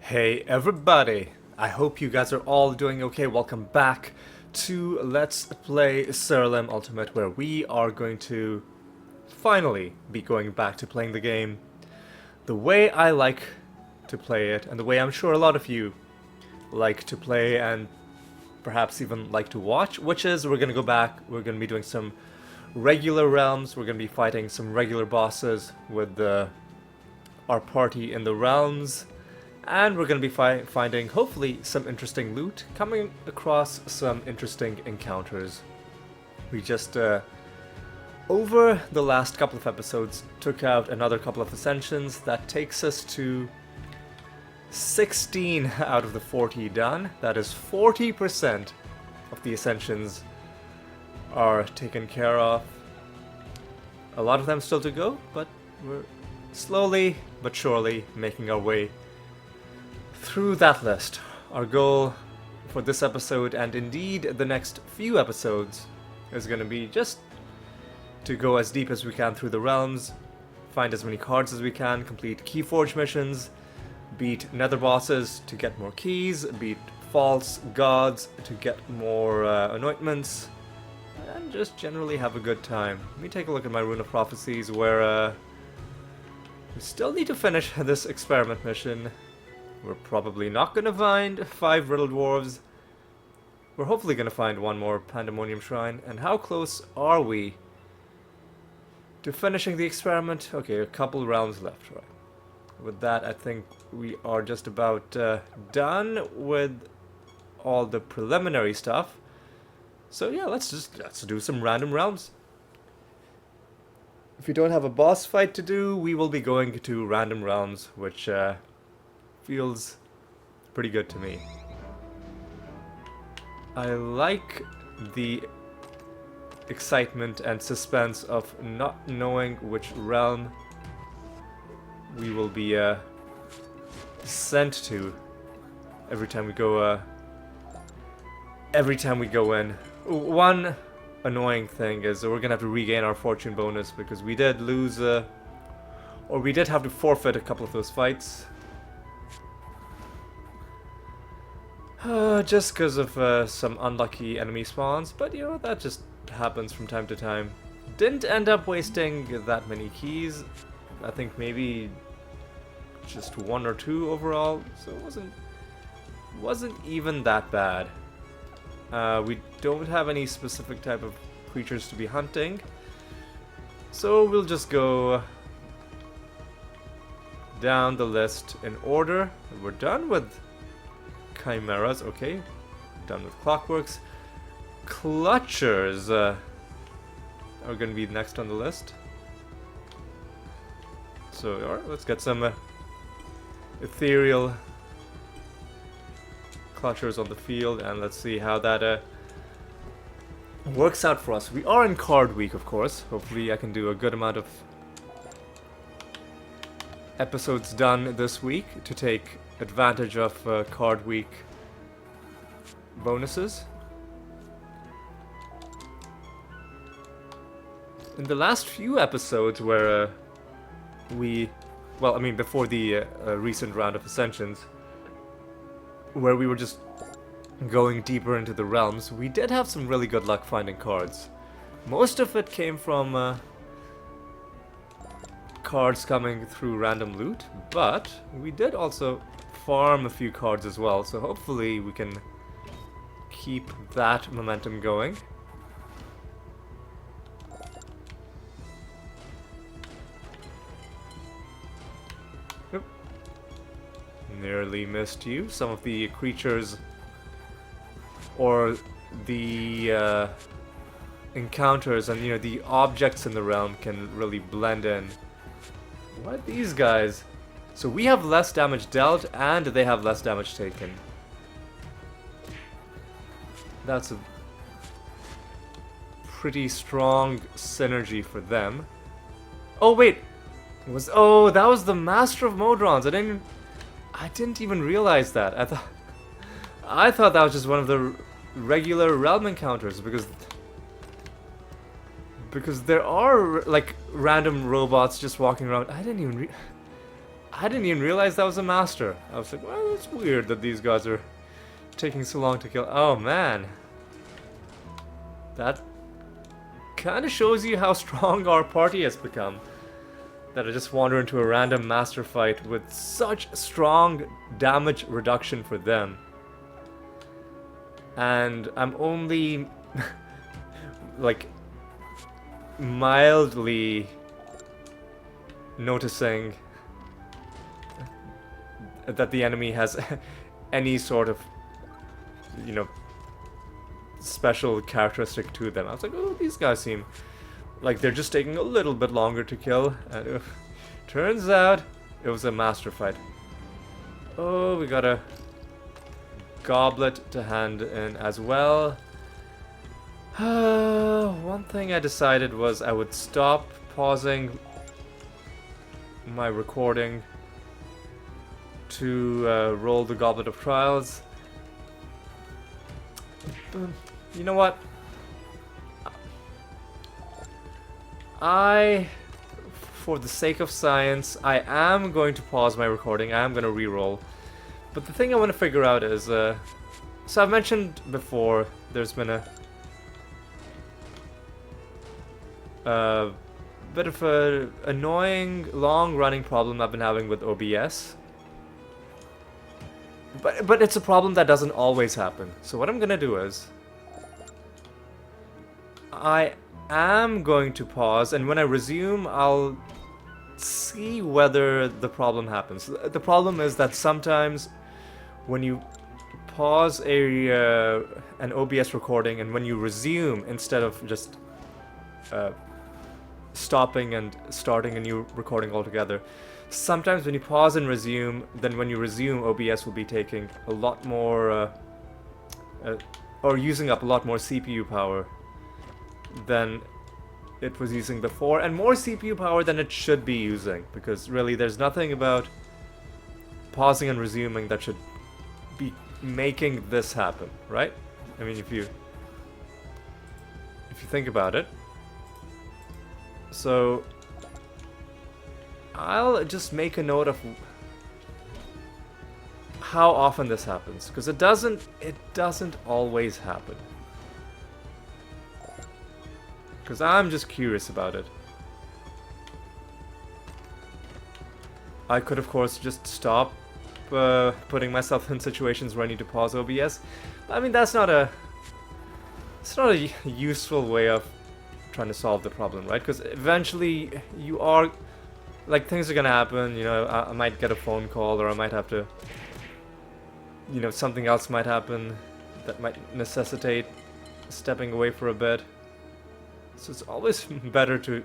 Hey everybody, I hope you guys are all doing okay. Welcome back to Let's Play Siralim Ultimate, where we are going to finally be going back to playing the game the way I like to play it, and the way I'm sure a lot of you like to play and perhaps even like to watch, which is we're going to go back, we're going to be doing some regular realms, we're going to be fighting some regular bosses with our party in the realms. And we're going to be finding, hopefully, some interesting loot, coming across some interesting encounters. We just, over the last couple of episodes, took out another couple of Ascensions. That takes us to 16 out of the 40 done. That is 40% of the Ascensions are taken care of. A lot of them still to go, but we're slowly but surely making our way through that list. Our goal for this episode, and indeed the next few episodes, is going to be just to go as deep as we can through the realms, find as many cards as we can, complete Keyforge missions, beat nether bosses to get more keys, beat false gods to get more anointments, and just generally have a good time. Let me take a look at my Rune of Prophecies, where we still need to finish this experiment mission. We're probably not going to find 5 Riddle Dwarves. We're hopefully going to find one more Pandemonium Shrine. And how close are we to finishing the experiment? Okay, a couple realms left, right. With that, I think we are just about done with all the preliminary stuff. So yeah, let's do some random realms. If we don't have a boss fight to do, we will be going to random realms, which feels pretty good to me. I like the excitement and suspense of not knowing which realm we will be sent to every time we go in. One annoying thing is we're gonna have to regain our fortune bonus because we did lose or we did have to forfeit a couple of those fights. Just because of some unlucky enemy spawns, but you know, that just happens from time to time. Didn't end up wasting that many keys. I think maybe just 1 or 2 overall, so it wasn't even that bad. We don't have any specific type of creatures to be hunting, so we'll just go down the list in order. We're done with Chimeras, okay. Done with Clockworks. Clutchers are going to be next on the list. So, alright, let's get some ethereal Clutchers on the field, and let's see how that works out for us. We are in card week, of course. Hopefully I can do a good amount of episodes done this week to take advantage of card week bonuses. In the last few episodes where before the recent round of Ascensions, where we were just going deeper into the realms, we did have some really good luck finding cards. Most of it came from cards coming through random loot, but we did also farm a few cards as well, so hopefully we can keep that momentum going. Oop. Nearly missed you. Some of the creatures or the encounters and the objects in the realm can really blend in. What are these guys? So we have less damage dealt, and they have less damage taken. That's a pretty strong synergy for them. Oh wait, that was the Master of Modrons. I didn't even realize that. I thought that was just one of the regular realm encounters because there are like random robots just walking around. I didn't even realize that was a master. I was like, well, it's weird that these guys are taking so long to kill. Oh man. That kind of shows you how strong our party has become. That I just wander into a random master fight with such strong damage reduction for them. And I'm only like mildly noticing that the enemy has any sort of, you know, special characteristic to them. I was like, oh, these guys seem like they're just taking a little bit longer to kill. And turns out it was a master fight. Oh, we got a goblet to hand in as well. One thing I decided was I would stop pausing my recording to roll the Goblet of Trials. You know what? For the sake of science, I am going to pause my recording. I am going to re-roll. But the thing I want to figure out is, so I've mentioned before, there's been a bit of a annoying, long-running problem I've been having with OBS. But it's a problem that doesn't always happen. So what I'm gonna do is, I am going to pause, and when I resume, I'll see whether the problem happens. The problem is that sometimes when you pause an OBS recording and when you resume, instead of just stopping and starting a new recording altogether, sometimes when you pause and resume, then when you resume, OBS will be taking a lot more or using up a lot more CPU power than it was using before, and more CPU power than it should be using, because really there's nothing about pausing and resuming that should be making this happen, right? I mean, if you think about it. So I'll just make a note of how often this happens, because it doesn't always happen. Because I'm just curious about it. I could, of course, just stop putting myself in situations where I need to pause OBS. I mean, it's not a useful way of trying to solve the problem, right? Because eventually you are, like, things are gonna happen, you know, I might get a phone call, or I might have to, you know, something else might happen that might necessitate stepping away for a bit. So it's always better to,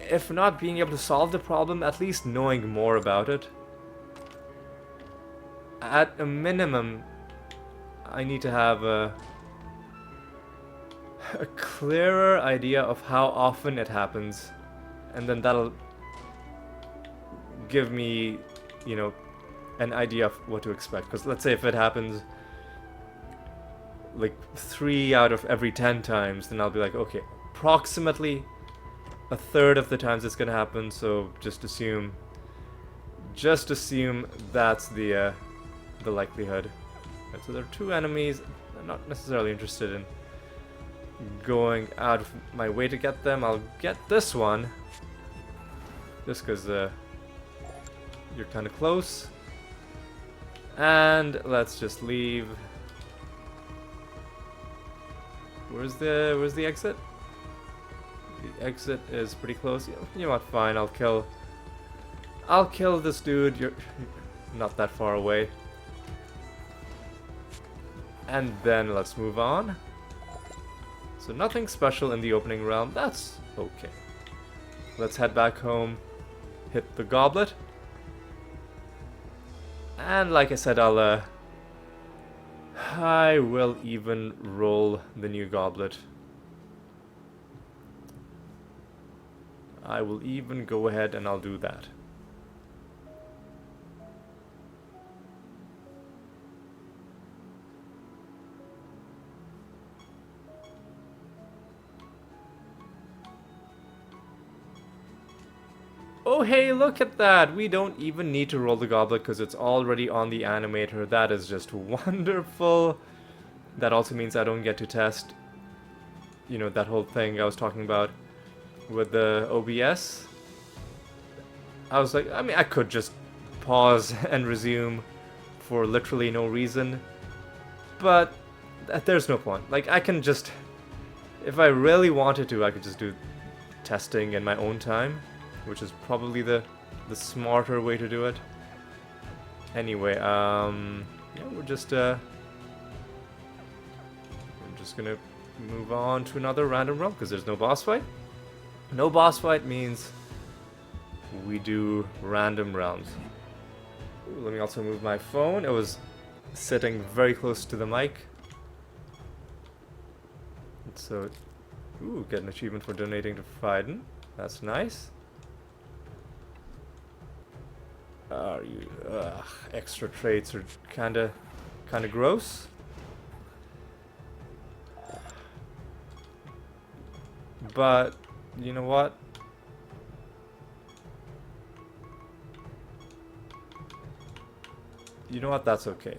if not being able to solve the problem, at least knowing more about it. At a minimum, I need to have a clearer idea of how often it happens, and then that'll give me, you know, an idea of what to expect. Because let's say if it happens like 3 out of every 10 times, then I'll be like, okay, approximately a third of the times it's gonna happen, so just assume that's the likelihood. Right, so there are 2 enemies. I'm not necessarily interested in going out of my way to get them. I'll get this one just because you're kind of close, and let's just leave. Where's the exit? The exit is pretty close. You know what? Fine. I'll kill this dude. You're not that far away. And then let's move on. So nothing special in the opening realm. That's okay. Let's head back home. Hit the goblet. And like I said, I will even roll the new goblet. I will even go ahead and I'll do that. Oh, hey, look at that! We don't even need to roll the goblet because it's already on the animator. That is just wonderful. That also means I don't get to test, you know, that whole thing I was talking about with the OBS. I was like, I mean, I could just pause and resume for literally no reason, but there's no point. Like, I can just, if I really wanted to, I could just do testing in my own time, which is probably the smarter way to do it. Anyway, yeah, we're just gonna move on to another random realm because there's no boss fight. No boss fight means we do random realms. Ooh, let me also move my phone. It was sitting very close to the mic. So, ooh, get an achievement for donating to Fiden. That's nice. Extra traits are kinda gross. But, you know what? You know what? That's okay.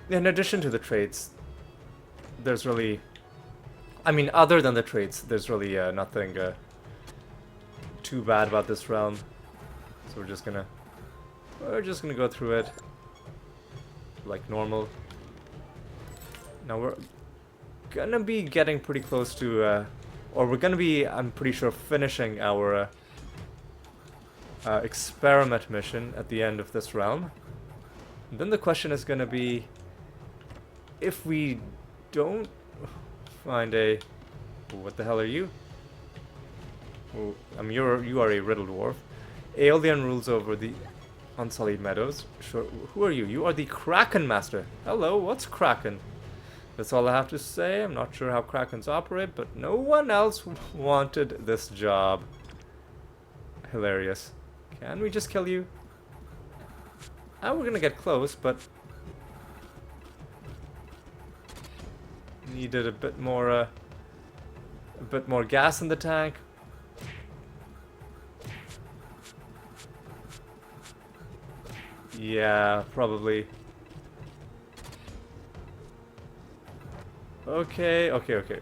In addition to the traits, there's really... I mean, other than the traits, there's really nothing too bad about this realm. So we're just gonna go through it like normal. Now we're gonna be getting pretty close to, or we're gonna be, I'm pretty sure, finishing our experiment mission at the end of this realm. And then the question is gonna be, if we don't find a... What the hell are you? Oh, I mean, you are a riddle dwarf. Aeolian rules over the Unsullied Meadows. Sure, who are you? You are the Kraken Master. Hello, what's Kraken? That's all I have to say. I'm not sure how Krakens operate, but no one else wanted this job. Hilarious. Can we just kill you? We're gonna get close, but... Needed a bit more gas in the tank. Yeah, probably. Okay. Okay,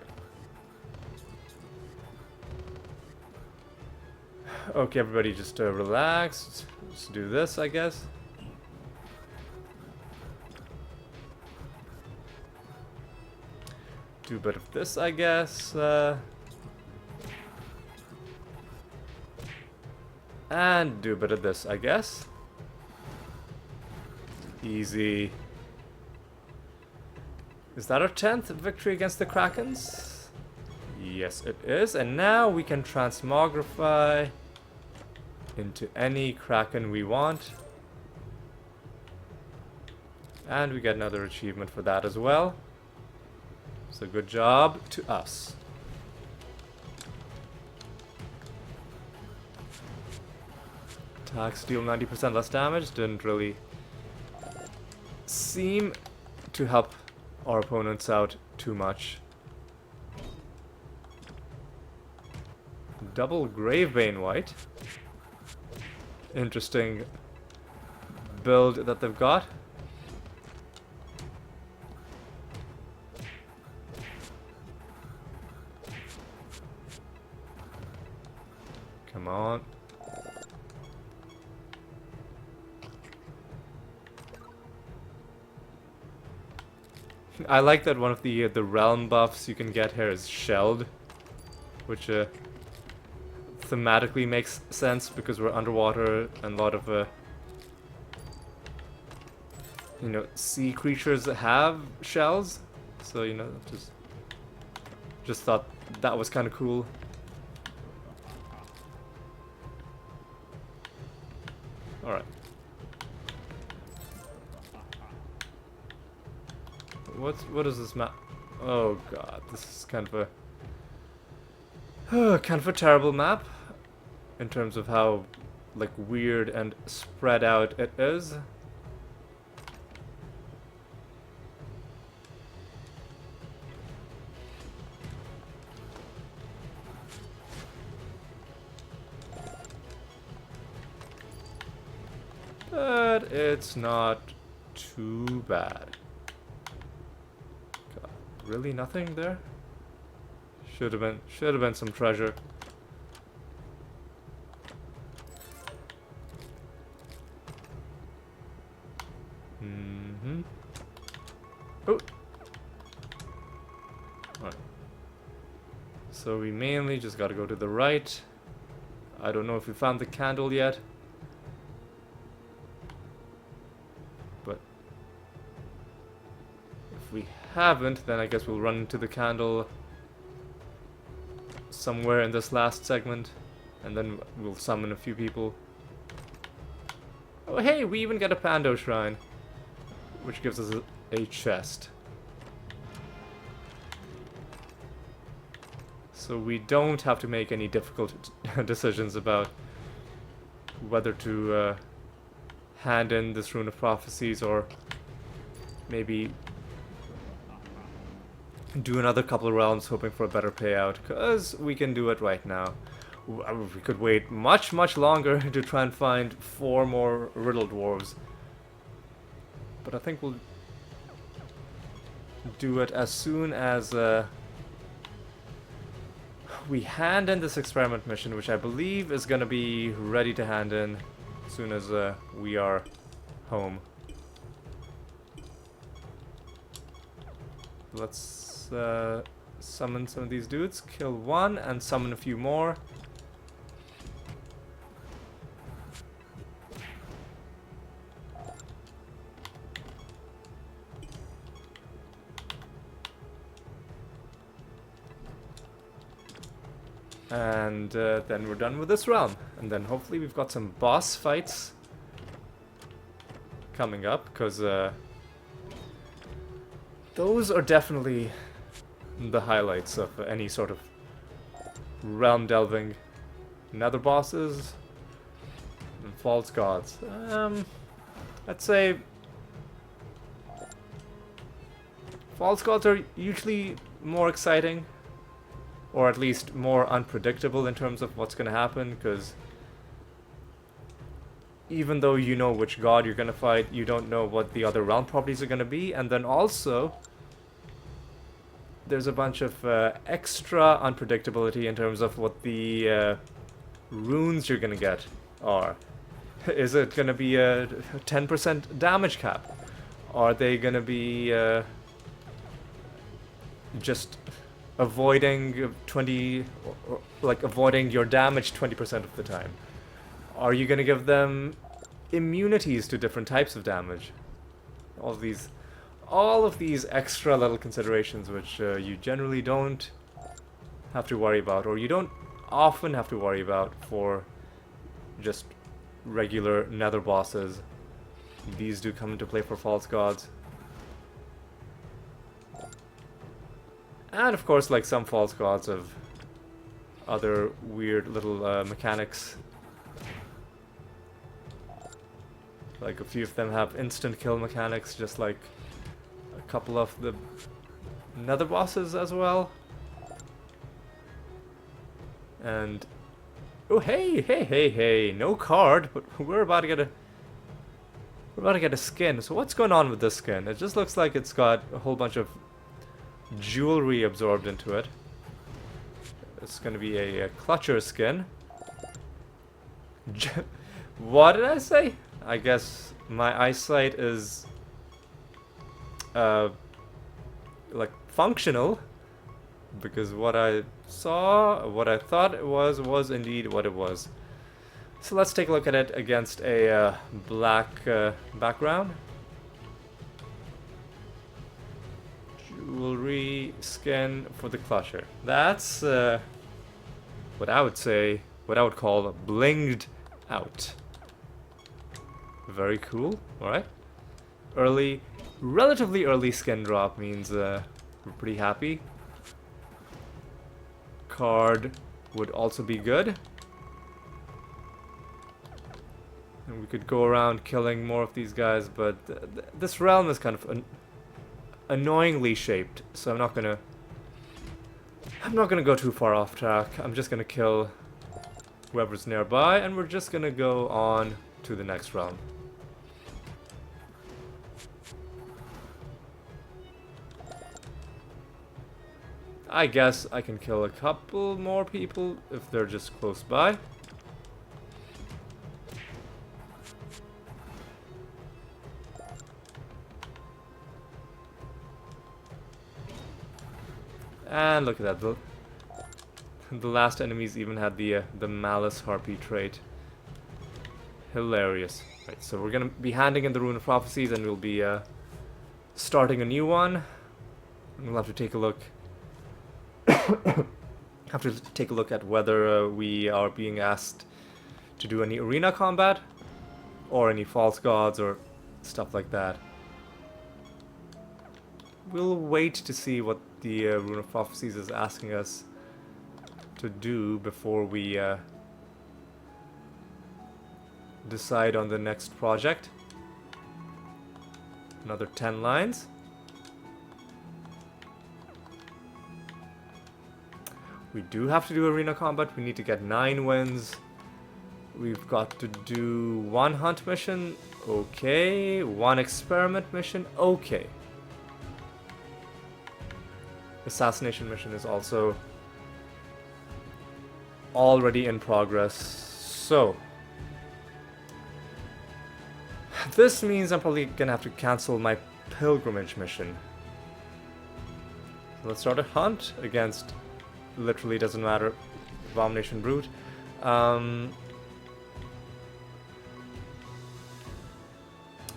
everybody just relax. Let's do this, I guess. Do a bit of this, I guess. And do a bit of this, I guess. Easy. Is that our 10th victory against the Krakens? Yes, it is. And now we can transmogrify into any Kraken we want. And we get another achievement for that as well. So good job to us. Attacks deal 90% less damage. Didn't really seem to help our opponents out too much. Double Gravebane White. Interesting build that they've got. Come on. I like that one of the realm buffs you can get here is shelled, which thematically makes sense because we're underwater and a lot of you know, sea creatures have shells, so you know, just thought that was kind of cool. All right. What is this map? Oh god, this is kind of a terrible map in terms of how like weird and spread out it is. but it's not too bad. God, really nothing there? Should have been some treasure. Oh. Alright. So we mainly just gotta go to the right. I don't know if we found the candle yet. But if we haven't, then I guess we'll run into the candle somewhere in this last segment. And then we'll summon a few people. Oh hey, we even get a Pando Shrine. Which gives us a chest. So we don't have to make any difficult decisions about whether to hand in this Rune of Prophecies or maybe do another couple of realms hoping for a better payout, because we can do it right now. We could wait much longer to try and find 4 more Riddle Dwarves. But I think we'll do it as soon as we hand in this experiment mission, which I believe is going to be ready to hand in as soon as we are home. Let's summon some of these dudes, kill one, and summon a few more. And then we're done with this realm. And then hopefully we've got some boss fights coming up, because those are definitely the highlights of any sort of realm delving. Nether bosses and false gods. I'd say false gods are usually more exciting, or at least more unpredictable in terms of what's going to happen, because even though you know which god you're going to fight, you don't know what the other realm properties are going to be, and then also there's a bunch of extra unpredictability in terms of what the runes you're going to get are. Is it going to be a 10% damage cap? Are they going to be just avoiding 20, or like avoiding your damage 20% of the time? Are you going to give them immunities to different types of damage? All of these extra little considerations which you generally don't have to worry about, or you don't often have to worry about for just regular nether bosses. These do come into play for false gods. And of course, like some false gods have other weird little mechanics. Like a few of them have instant kill mechanics, just like a couple of the nether bosses as well. And oh hey, no card, but we're about to get a skin. So what's going on with this skin? It just looks like it's got a whole bunch of jewelry absorbed into it. It's going to be a clutcher skin. What did I say? I guess my eyesight is like functional, because what I saw, what I thought it was indeed what it was. So let's take a look at it against a black background. Jewelry skin for the clutcher. That's what I would call blinged out. Very cool. Alright. Relatively early skin drop means we're pretty happy. Card would also be good. And we could go around killing more of these guys, but this realm is kind of annoyingly shaped, so I'm not gonna go too far off track. I'm just gonna kill whoever's nearby, and we're just gonna go on to the next realm. I guess I can kill a couple more people if they're just close by. And look at that. The last enemies even had the Malice Harpy trait. Hilarious. Right, so we're gonna be handing in the Rune of Prophecies, and we'll be starting a new one. And we'll have to take a look. Have to take a look at whether we are being asked to do any arena combat or any false gods or stuff like that. We'll wait to see what the Rune of Prophecies is asking us to do before we decide on the next project. Another 10 lines. We do have to do arena combat. We need to get 9 wins. We've got to do 1 hunt mission. Okay. 1 experiment mission. Okay. Assassination mission is also already in progress. So this means I'm probably gonna have to cancel my pilgrimage mission. So let's start a hunt against, literally doesn't matter, Abomination Brute.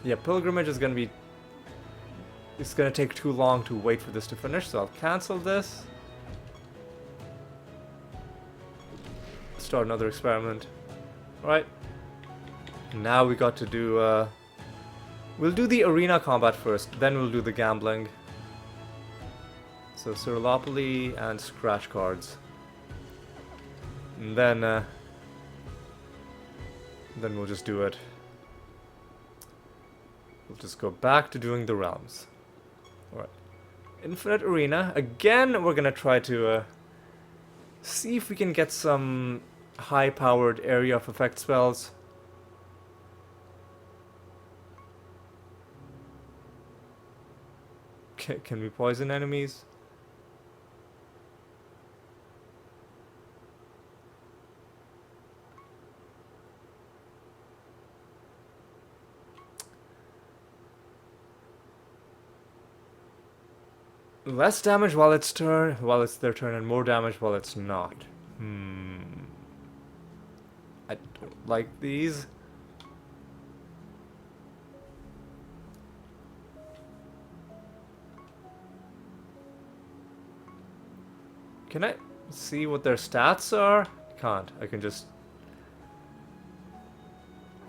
Yeah, pilgrimage is gonna be, it's gonna take too long to wait for this to finish, so I'll cancel this. Start another experiment. Alright. Now we got to do, we'll do the arena combat first, then we'll do the gambling. So Siralim and scratch cards. And then we'll just do it. We'll just go back to doing the realms. Alright. Infinite Arena. Again, we're gonna try to see if we can get some high-powered area of effect spells. Can we poison enemies? Less damage while it's their turn, and more damage while it's not. I don't like these. Can I see what their stats are? Can't. I can just.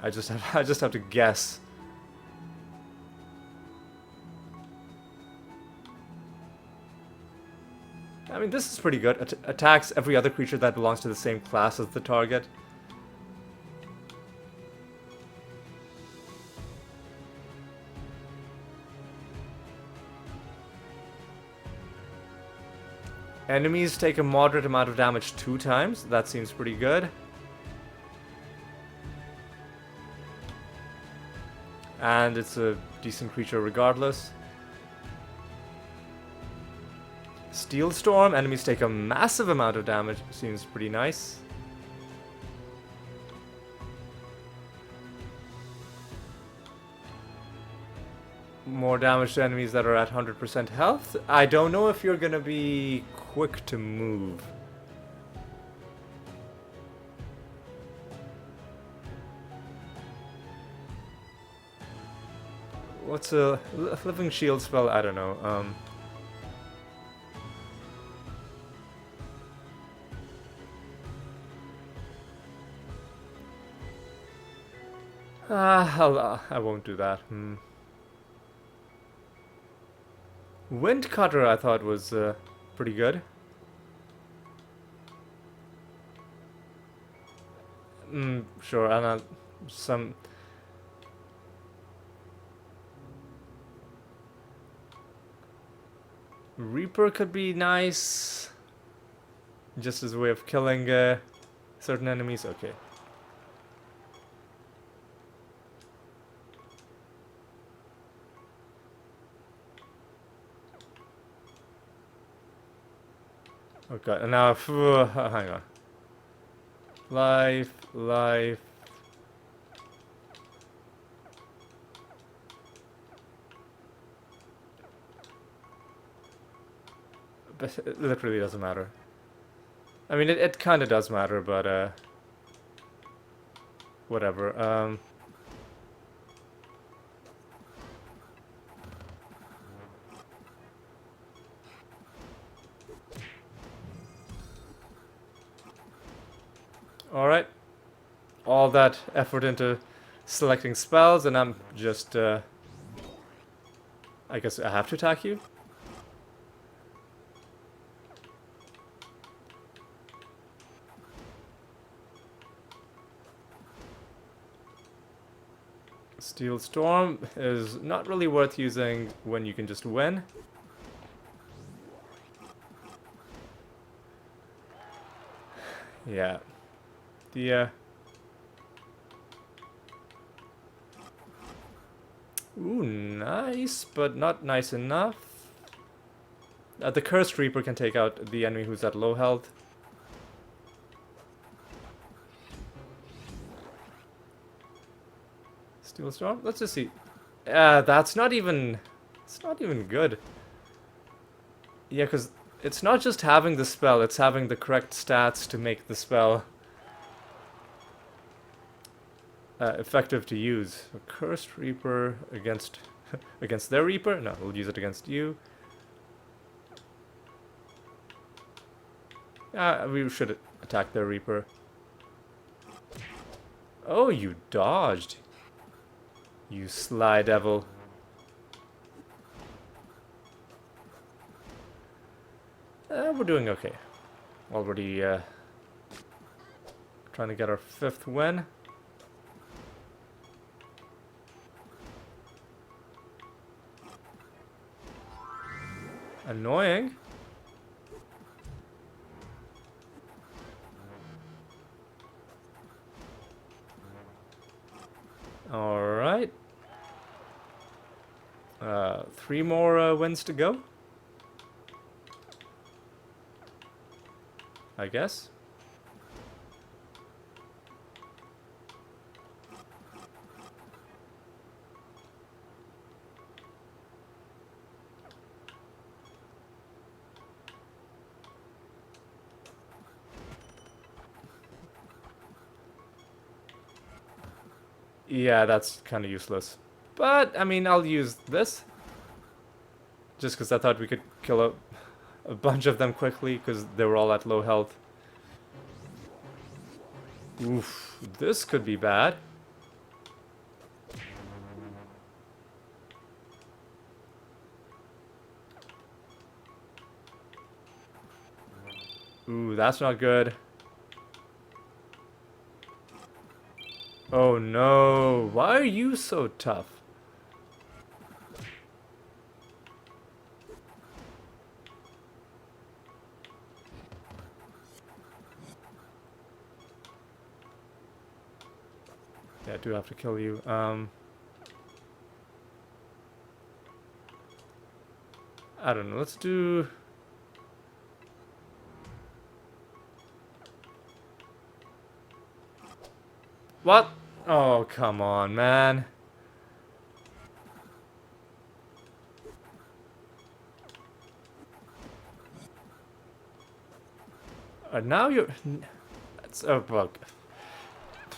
I just have to guess. I mean, this is pretty good. Attacks every other creature that belongs to the same class as the target. Enemies take a moderate amount of damage 2 times. That seems pretty good. And it's a decent creature regardless. Steel Storm, enemies take a massive amount of damage. Seems pretty nice. More damage to enemies that are at 100% health. I don't know if you're gonna be quick to move. What's a living shield spell? I don't know. I won't do that. Wind Cutter I thought was pretty good. Sure, and some... Reaper could be nice. Just as a way of killing certain enemies. Okay. Oh god, and now, hang on. Life, life. But it literally doesn't matter. I mean, it kind of does matter, but, whatever. Alright. All that effort into selecting spells, and I'm just, I guess I have to attack you? Steel Storm is not really worth using when you can just win. Yeah. The, ooh, nice, but not nice enough. The Cursed Reaper can take out the enemy who's at low health. Steel Storm? Let's just see. That's not even... It's not even good. Yeah, because it's not just having the spell, it's having the correct stats to make the spell effective to use. A Cursed Reaper against against their Reaper? No, we'll use it against you. We should attack their Reaper. Oh, you dodged. You sly devil. We're doing okay. Already trying to get our 5th win. Annoying. Alright. 3 more wins to go. I guess. Yeah, that's kind of useless. But, I mean, I'll use this. Just because I thought we could kill a bunch of them quickly, because they were all at low health. Oof, this could be bad. Ooh, that's not good. Oh no, why are you so tough? Yeah, I do have to kill you. I don't know, let's do... What? Oh, come on, man. Now you're... That's a bug.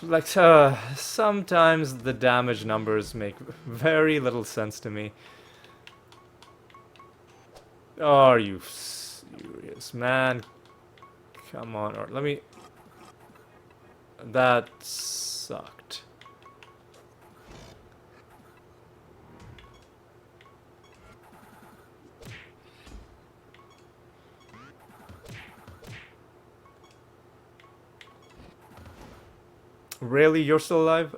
Like, sometimes the damage numbers make very little sense to me. Oh, are you serious, man? Come on, or let me... That sucked. Really? You're still alive?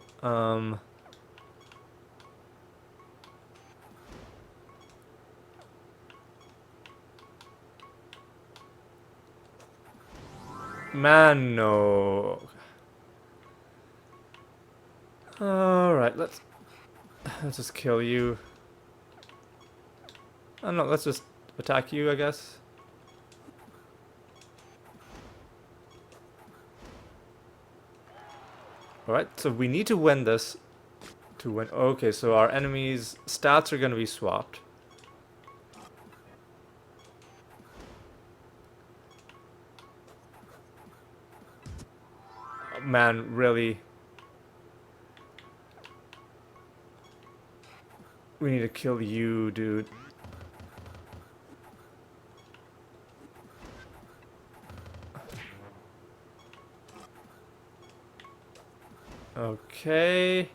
Man, no. Alright, let's just kill you. Oh no, let's just attack you, I guess. Alright, so we need to win this to win. Okay, so our enemies' stats are going to be swapped. Oh, man, really? We need to kill you, dude. Okay.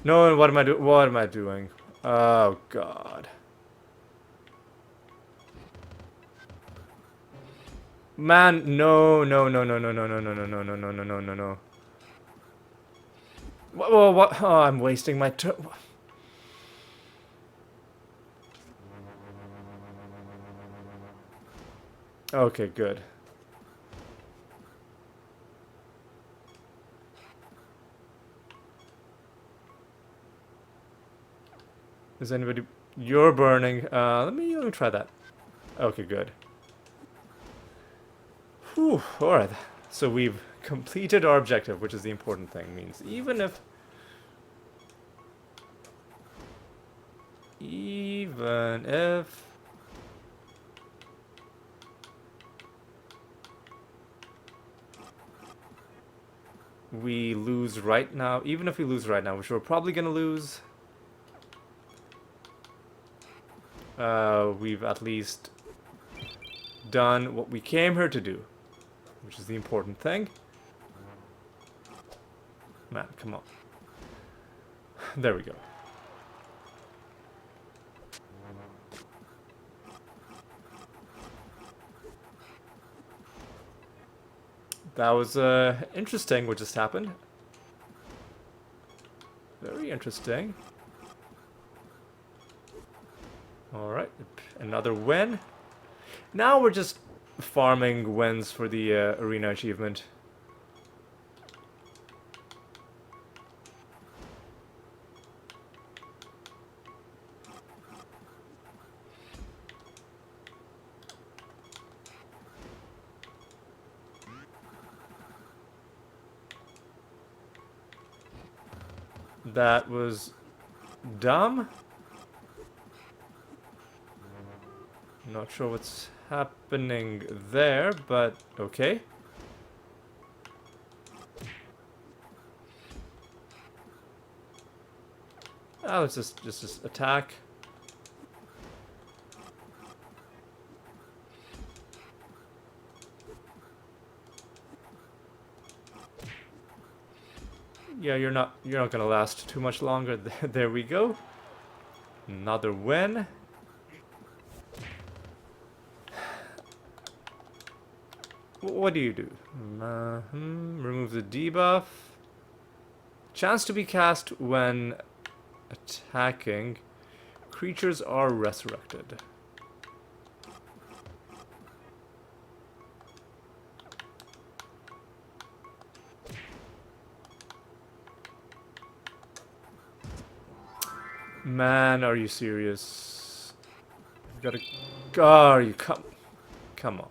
No, what am I doing? What am I doing? Oh god. Man, no, no, no, no, no, no, no, no, no, no, no, no, no, no, no, no. What? Oh, I'm wasting my turn. Okay, good. Is anybody... You're burning. Let me try that. Okay, good. Whew, alright. So we've completed our objective, which is the important thing. Means even if... we lose right now, even if we lose right now, which we're probably gonna lose, we've at least done what we came here to do, which is the important thing. Man, come on. There we go. That was interesting what just happened. Very interesting. Alright, another win. Now we're just farming wins for the arena achievement. That was dumb. Not sure what's happening there, but okay. Oh, let's just attack. Yeah, you're not gonna last too much longer. There we go. Another win. What do you do? Remove the debuff. Chance to be cast when attacking. Creatures are resurrected. Man, are you serious? You gotta... Oh, you come on.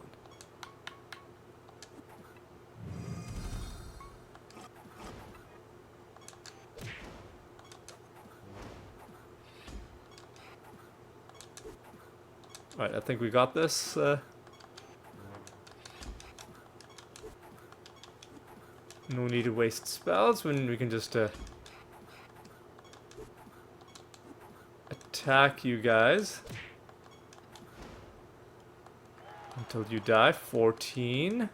Alright, I think we got this. No need to waste spells when we can just attack you guys until you die. 14.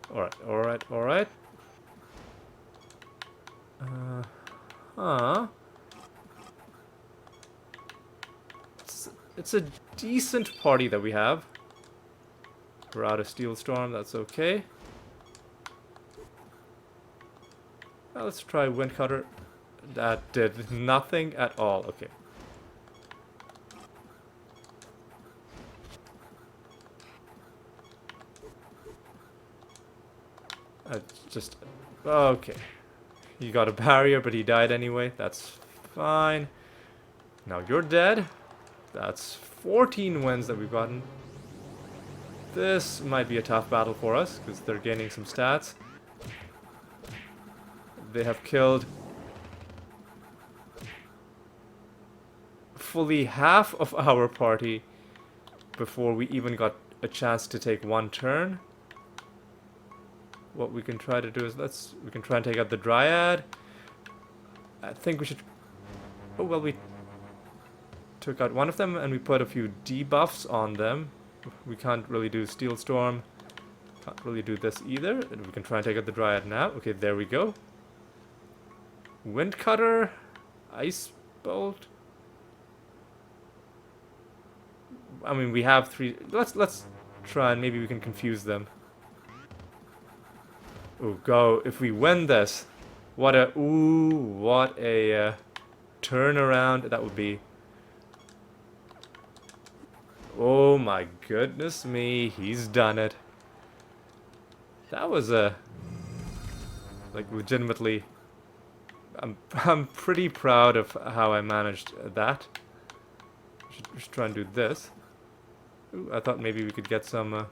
Alright. Huh. It's a decent party that we have. We're out of Steel Storm, that's okay. Now let's try Wind Cutter. That did nothing at all. Okay. Okay. He got a barrier, but he died anyway. That's fine. Now you're dead. That's 14 wins that we've gotten. This might be a tough battle for us, because they're gaining some stats. They have killed fully half of our party before we even got a chance to take one turn. What we can try to do is we can try and take out the Dryad. I think we should... Oh, well, we took out one of them and we put a few debuffs on them. We can't really do Steel Storm. Can't really do this either. We can try and take out the Dryad now. Okay, there we go. Wind Cutter. Ice Bolt. I mean, we have 3... Let's try and maybe we can confuse them. Oh, go. If we win this, what a... Ooh, what a turnaround that would be. Oh my goodness me, he's done it. That was a... like, legitimately... I'm pretty proud of how I managed that. We should try and do this. Ooh, I thought maybe we could get some...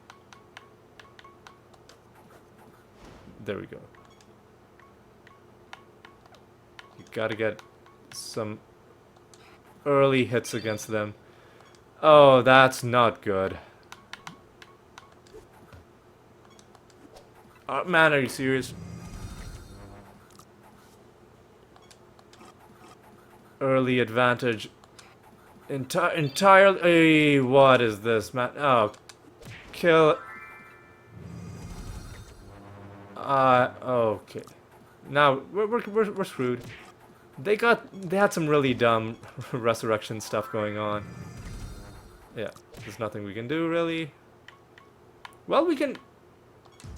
There we go. You gotta get some early hits against them. Oh, that's not good. Oh, man, are you serious? Early advantage. Entirely... what is this, man? Oh. Kill... okay. Now, we're screwed. They had some really dumb resurrection stuff going on. Yeah, there's nothing we can do, really. Well, we can...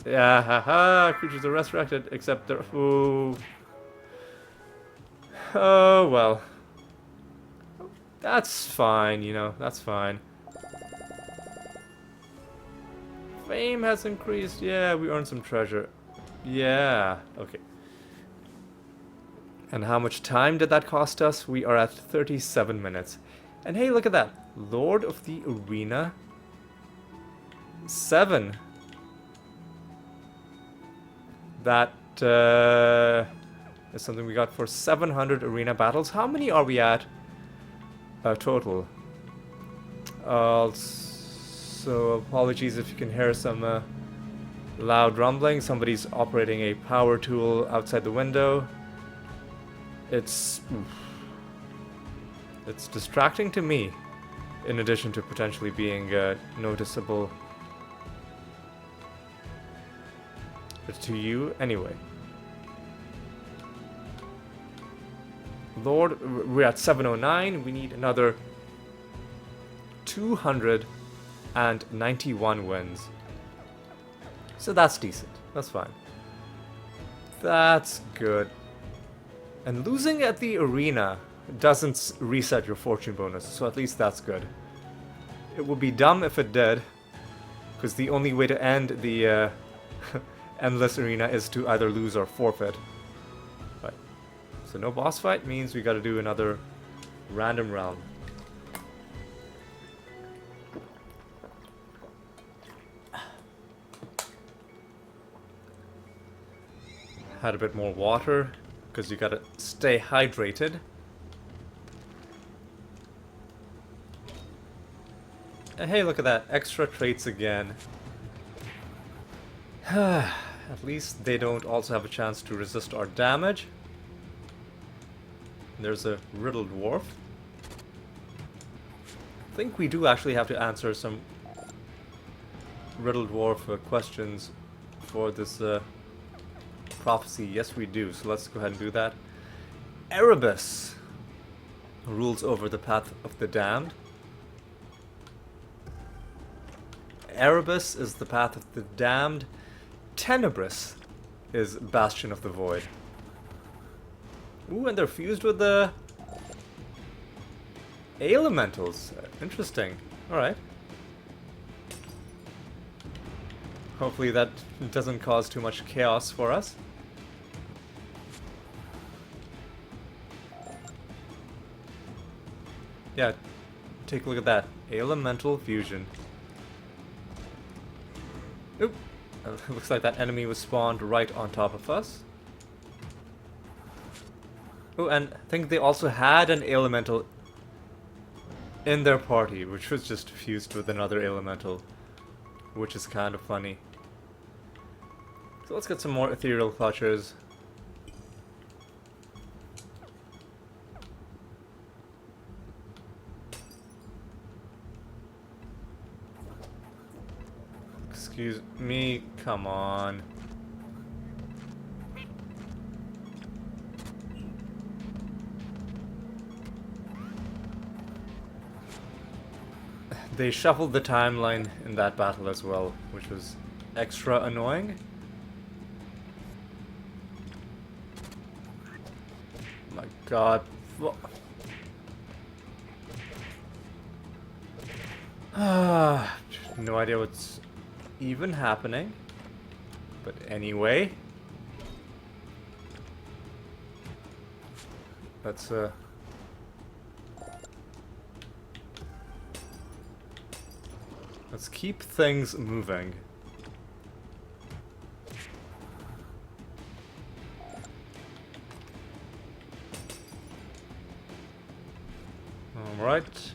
Yeah, haha, creatures are resurrected, except they're... Ooh. Oh, well. That's fine, you know, that's fine. Fame has increased. Yeah, we earned some treasure. Yeah, okay. And how much time did that cost us? We are at 37 minutes. And hey, look at that. Lord of the Arena. 7. That is something we got for 700 arena battles. How many are we at total? So apologies if you can hear some loud rumbling. Somebody's operating a power tool outside the window. It's distracting to me, in addition to potentially being noticeable to you. Anyway, Lord, we're at 709. We need another 291 wins. So that's decent. That's fine. That's good. And losing at the arena doesn't reset your fortune bonus, so at least that's good. It would be dumb if it did, because the only way to end the endless arena is to either lose or forfeit. Right. So no boss fight means we gotta do another random round. Had a bit more water, because you gotta stay hydrated. And hey, look at that. Extra traits again. At least they don't also have a chance to resist our damage. There's a riddle dwarf. I think we do actually have to answer some riddle dwarf questions for this prophecy. Yes, we do. So let's go ahead and do that. Erebus rules over the path of the damned. Erebus is the path of the damned. Tenebris is Bastion of the Void. Ooh, and they're fused with the elementals. Interesting. Alright. Hopefully that doesn't cause too much chaos for us. Yeah, take a look at that. Elemental fusion. Looks like that enemy was spawned right on top of us. Oh, and I think they also had an elemental in their party, which was just fused with another elemental, which is kind of funny. So let's get some more ethereal clutchers. Excuse me, come on. They shuffled the timeline in that battle as well, which was extra annoying. My god. No idea what's even happening. But anyway. Let's keep things moving. All right.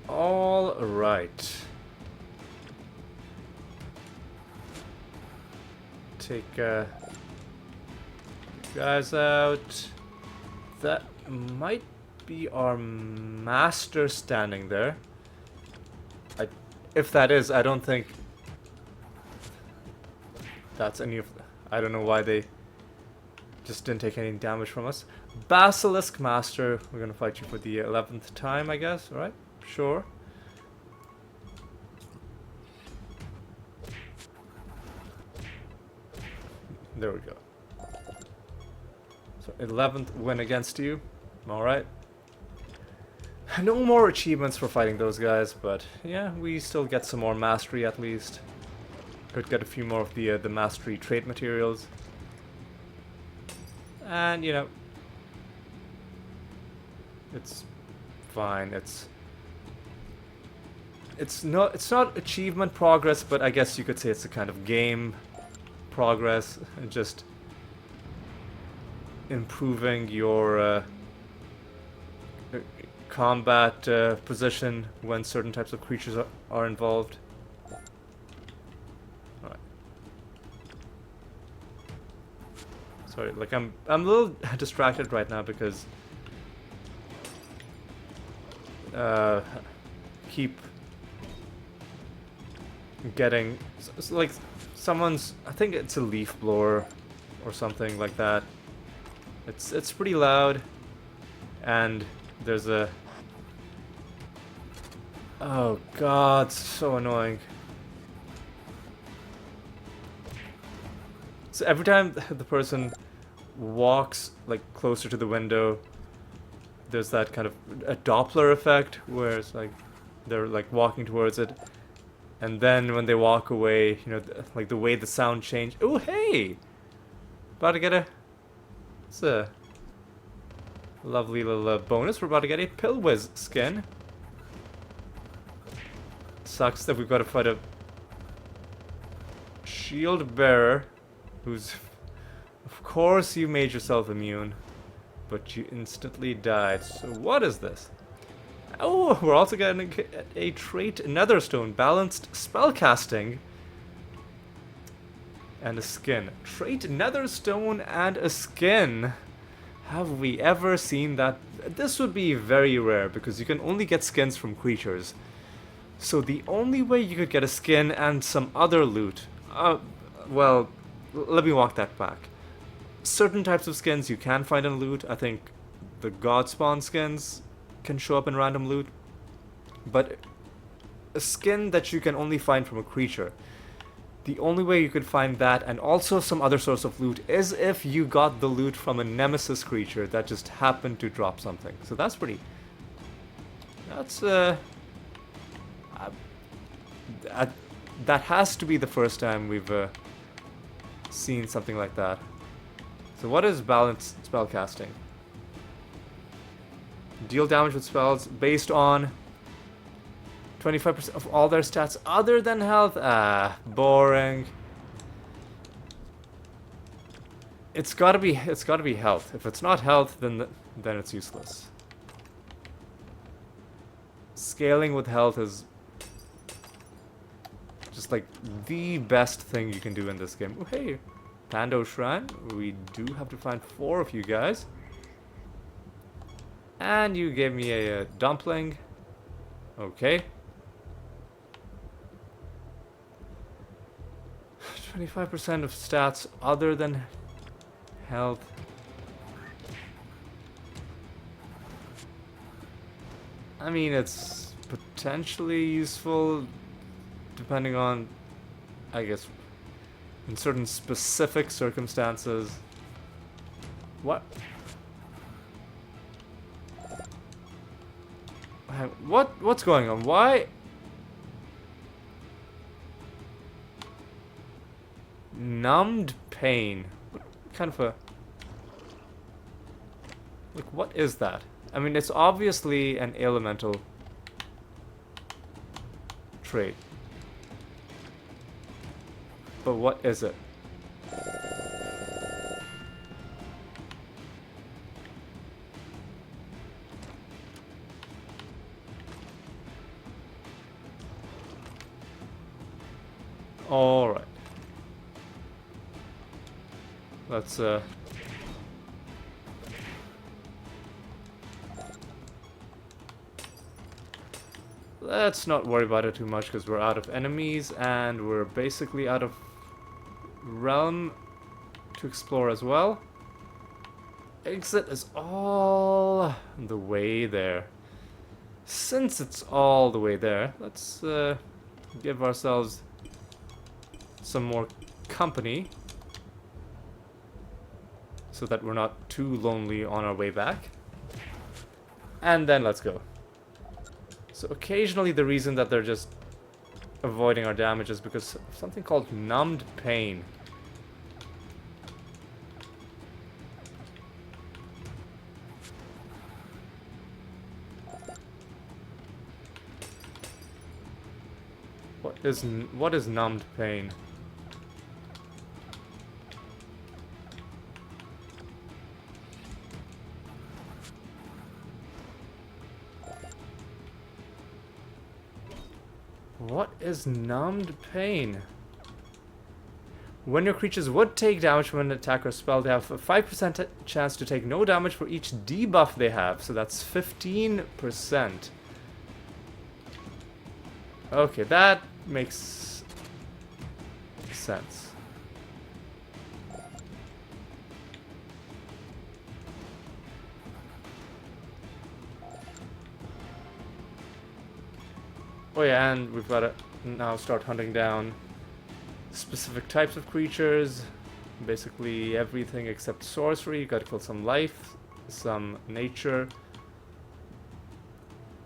All right. Take guys out. That might be our master standing there. If that is, I don't think that's any of... I don't know why they just didn't take any damage from us. Basilisk Master, we're gonna fight you for the 11th time, I guess, right? Sure. There we go. So 11th win against you. Alright. No more achievements for fighting those guys, but yeah, we still get some more mastery at least. Could get a few more of the mastery trait materials. And, you know, it's fine. It's not achievement progress, but I guess you could say it's a kind of game progress, and just improving your combat position when certain types of creatures are involved. Alright. Sorry, like I'm a little distracted right now because keep getting like someone's, I think it's a leaf blower or something like that. It's pretty loud, and there's a... Oh god, so annoying. So every time the person walks like closer to the window, there's that kind of a Doppler effect where it's like they're like walking towards it, and then when they walk away, you know, like the way the sound changed. Oh hey! About to get a... It's a lovely little bonus. We're about to get a Pillwiz skin. Sucks that we've got to fight a shield bearer who's... Of course you made yourself immune, but you instantly died. So what is this? Oh, we're also getting a trait Nether Stone, balanced spellcasting, and a skin. Trait Nether Stone and a skin. Have we ever seen that? This would be very rare because you can only get skins from creatures. So the only way you could get a skin and some other loot, well, let me walk that back. Certain types of skins you can find in loot. I think the God Spawn skins can show up in random loot. But a skin that you can only find from a creature, the only way you could find that, and also some other source of loot, is if you got the loot from a nemesis creature that just happened to drop something. So that's pretty... That's, that has to be the first time we've seen something like that. So what is balanced spellcasting? Deal damage with spells based on 25% of all their stats other than health. Ah, boring. It's gotta be health. If it's not health, then it's useless. Scaling with health is just like the best thing you can do in this game. Oh, hey, Pando Shrine. We do have to find 4 of you guys. And you gave me a dumpling. Okay. 25% of stats other than health. I mean, it's potentially useful depending on, I guess, in certain specific circumstances. What? What's going on? Why? Numbed pain. What kind of a... Like, what is that? I mean, it's obviously an elemental trait. But what is it? Alright. Let's not worry about it too much because we're out of enemies and we're basically out of realm to explore as well. Exit is all the way there. Since it's all the way there, let's give ourselves some more company so that we're not too lonely on our way back. And then let's go. So occasionally the reason that they're just avoiding our damage is because of something called numbed pain. What is numbed pain? What is numbed pain? When your creatures would take damage when an attack or spell, they have a 5% chance to take no damage for each debuff they have. So that's 15%. Okay, that makes sense. Oh yeah, and we've got to now start hunting down specific types of creatures. Basically everything except sorcery. Got to kill some life, some nature,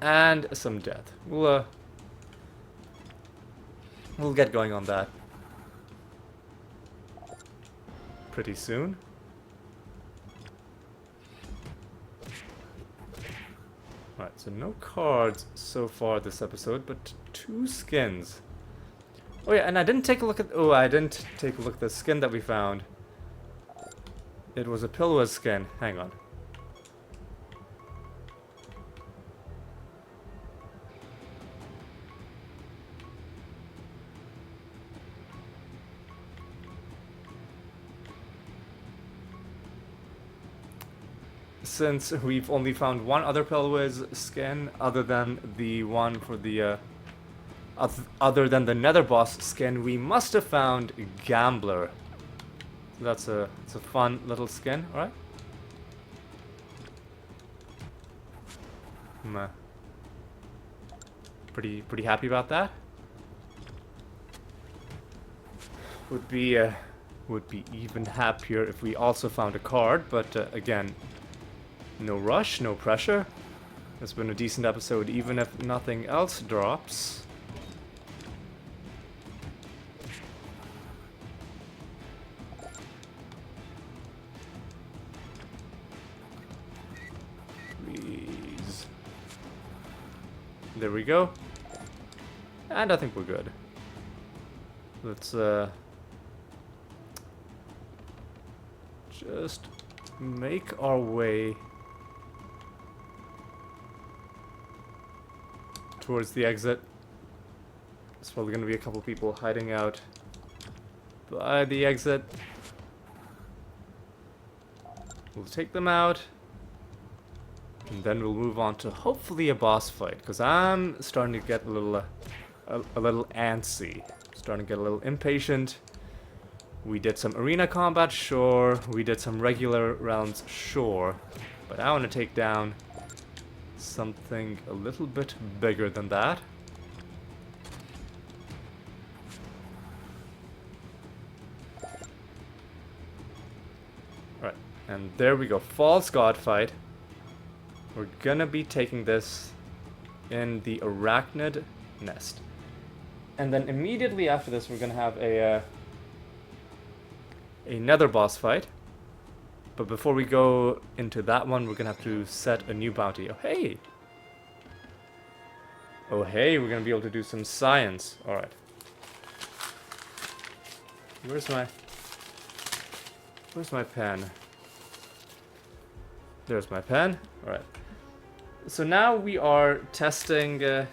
and some death. We'll get going on that pretty soon. Alright, so no cards so far this episode, but 2 skins. Oh yeah, and I didn't take a look at... Oh, I didn't take a look at the skin that we found. It was a Pilwa skin. Hang on. Since we've only found one other Pilwiz skin other than the one for the other than the Nether boss skin, we must have found Gambler. So it's a fun little skin, alright? I'm pretty happy about that. Would be even happier if we also found a card, but again, no rush, no pressure. It's been a decent episode, even if nothing else drops. Please. There we go. And I think we're good. Let's just make our way towards the exit. There's probably going to be a couple people hiding out by the exit. We'll take them out. And then we'll move on to hopefully a boss fight, because I'm starting to get a little antsy. Starting to get a little impatient. We did some arena combat, sure. We did some regular rounds, sure. But I want to take down something a little bit bigger than that. Alright, and there we go. False god fight. We're gonna be taking this in the arachnid nest. And then immediately after this, we're gonna have another boss fight. But before we go into that one, we're gonna have to set a new bounty. Oh hey! Oh hey, we're gonna be able to do some science. Alright. Where's my pen? There's my pen. Alright. So now we are testing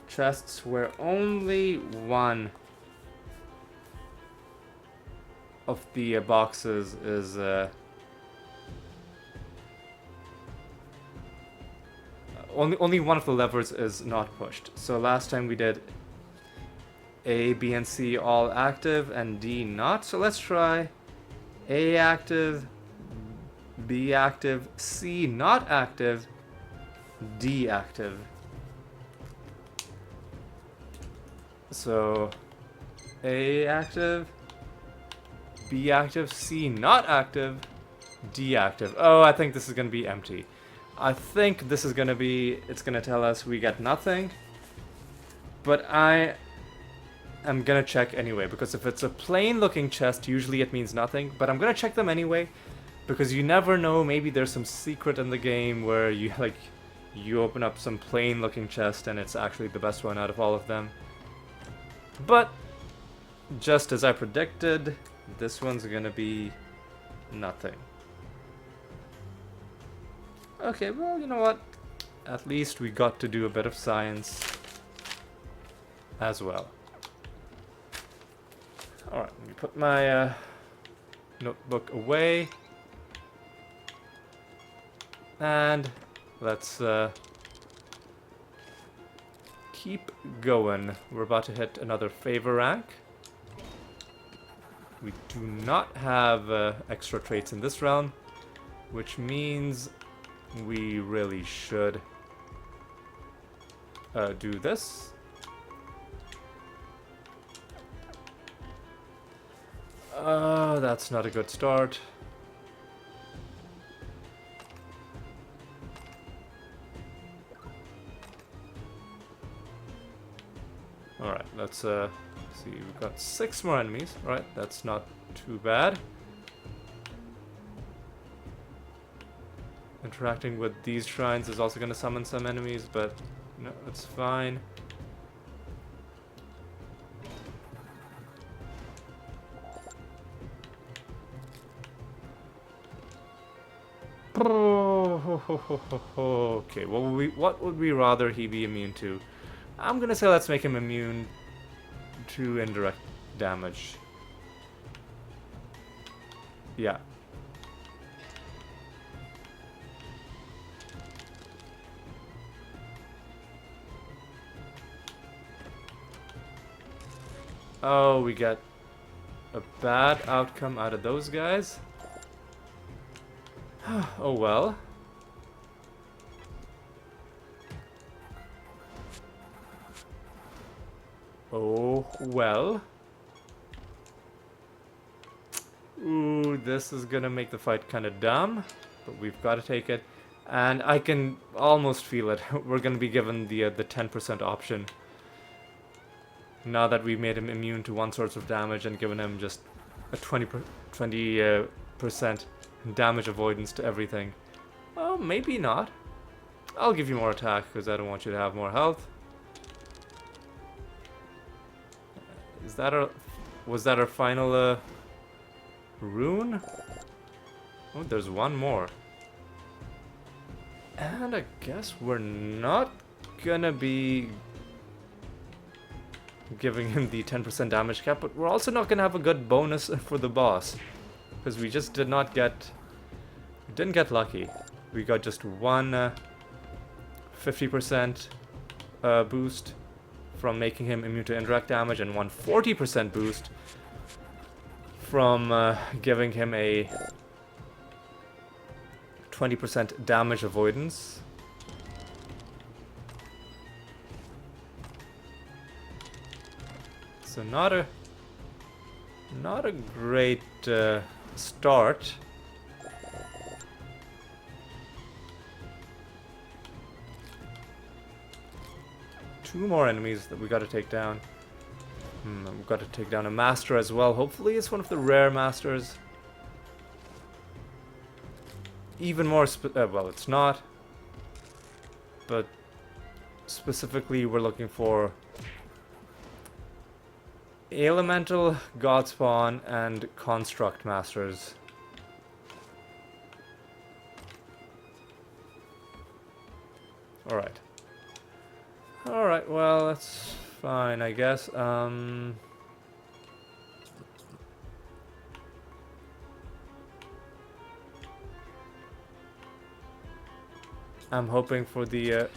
chests where only one of the boxes is only one of the levers is not pushed. So last time we did A, B, and C all active and D not. So let's try A active, B active, C not active, D active. So A active, B active, C not active, D active. Oh, I think this is going to be empty. I think this is going to be, it's going to tell us we get nothing. But I am going to check anyway, because if it's a plain looking chest, usually it means nothing. But I'm going to check them anyway, because you never know, maybe there's some secret in the game where you open up some plain looking chest and it's actually the best one out of all of them. But just as I predicted, this one's going to be nothing. Okay, well, you know what? At least we got to do a bit of science as well. Alright, let me put my notebook away. And let's keep going. We're about to hit another favor rank. We do not have extra traits in this realm, which means we really should do this. That's not a good start. Alright, let's see, we've got 6 more enemies. Alright, that's not too bad. Interacting with these shrines is also going to summon some enemies, but no, it's fine. Okay, what would we rather he be immune to? I'm gonna say let's make him immune to indirect damage. Yeah. Oh, we get a bad outcome out of those guys. Oh well. Oh well. Ooh, this is gonna make the fight kind of dumb, but we've got to take it. And I can almost feel it. We're gonna be given the 10% option. Now that we've made him immune to one source of damage and given him just a 20% damage avoidance to everything. Oh, maybe not. I'll give you more attack because I don't want you to have more health. Is that our... Was that our final rune? Oh, there's one more. And I guess we're not gonna be giving him the 10% damage cap, but we're also not gonna have a good bonus for the boss. Because we just did not get... We didn't get lucky. We got just one 50% boost from making him immune to indirect damage, and one 40% boost from giving him a 20% damage avoidance. So not a great start. Two more enemies that we got to take down. We've got to take down a master as well. Hopefully it's one of the rare masters. Even more well, it's not. But specifically we're looking for Elemental, Godspawn, and Construct Masters. Alright. Alright, well, that's fine, I guess. I'm hoping for the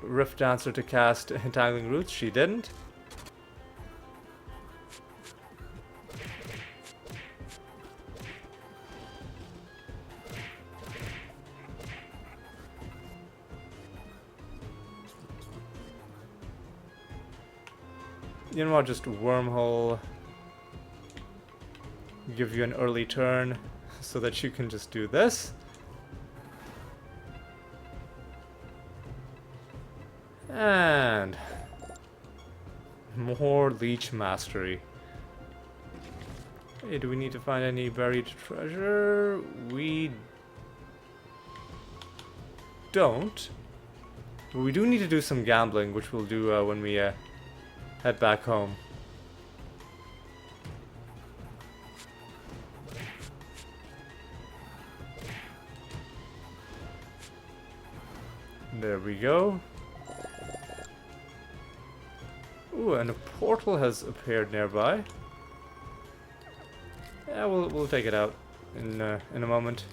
Rift Dancer to cast Entangling Roots. She didn't. You know what, just wormhole, give you an early turn so that you can just do this. And more leech mastery. Hey, do we need to find any buried treasure? We don't. But we do need to do some gambling, which we'll do when we head back home. There we go. Ooh, and a portal has appeared nearby. Yeah, we'll take it out in a moment.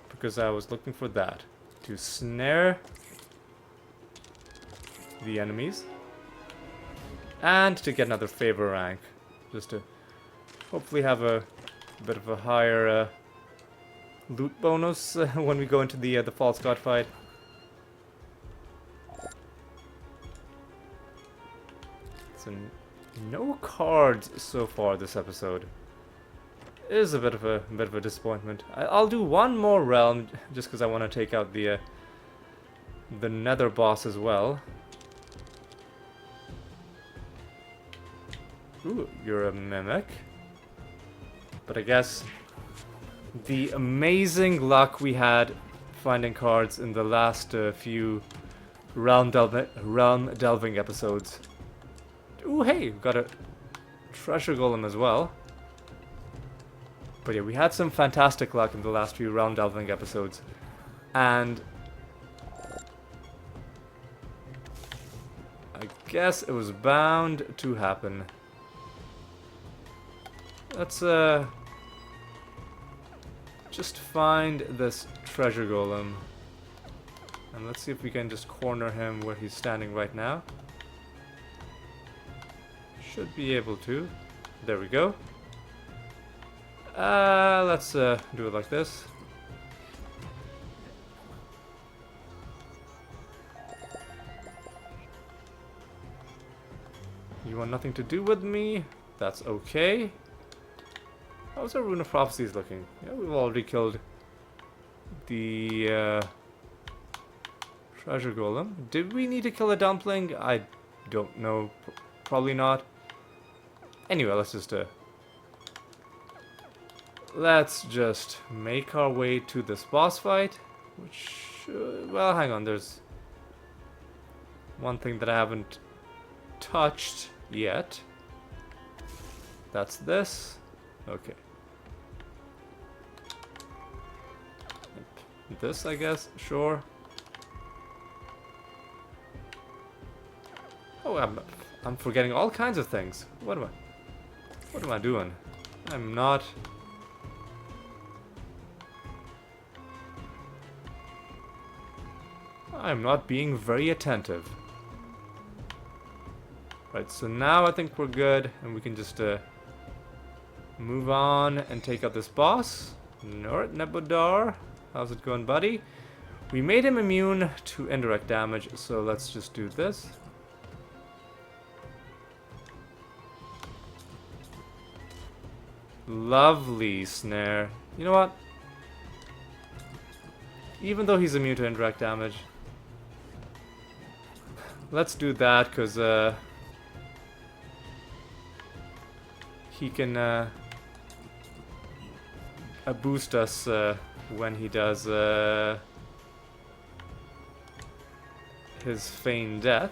Because I was looking for that to snare the enemies and to get another favor rank, just to hopefully have a bit of a higher loot bonus when we go into the false god fight. So no cards so far this episode. Is a bit of a disappointment. I'll do one more realm just because I want to take out the Nether boss as well. Ooh, you're a mimic. But I guess the amazing luck we had finding cards in the last few realm delving episodes. Ooh, hey, we've got a treasure golem as well. But yeah, we had some fantastic luck in the last few realm delving episodes. And I guess it was bound to happen. Let's just find this treasure golem. And let's see if we can just corner him where he's standing right now. Should be able to. There we go. Let's do it like this. You want nothing to do with me? That's okay. How's our Rune of Prophecies looking? Yeah, we've already killed the treasure golem. Did we need to kill a dumpling? I don't know. Probably not. Anyway, let's just make our way to this boss fight, which, well, hang on, there's one thing that I haven't touched yet. That's this. Okay. This, I guess, sure. Oh, I'm forgetting all kinds of things. What am I doing? I'm not being very attentive. Right, so now I think we're good, and we can just move on and take out this boss. Nebodar, how's it going, buddy? We made him immune to indirect damage, so let's just do this. Lovely snare. You know what? Even though he's immune to indirect damage, let's do that, because he can boost us when he does his feigned death.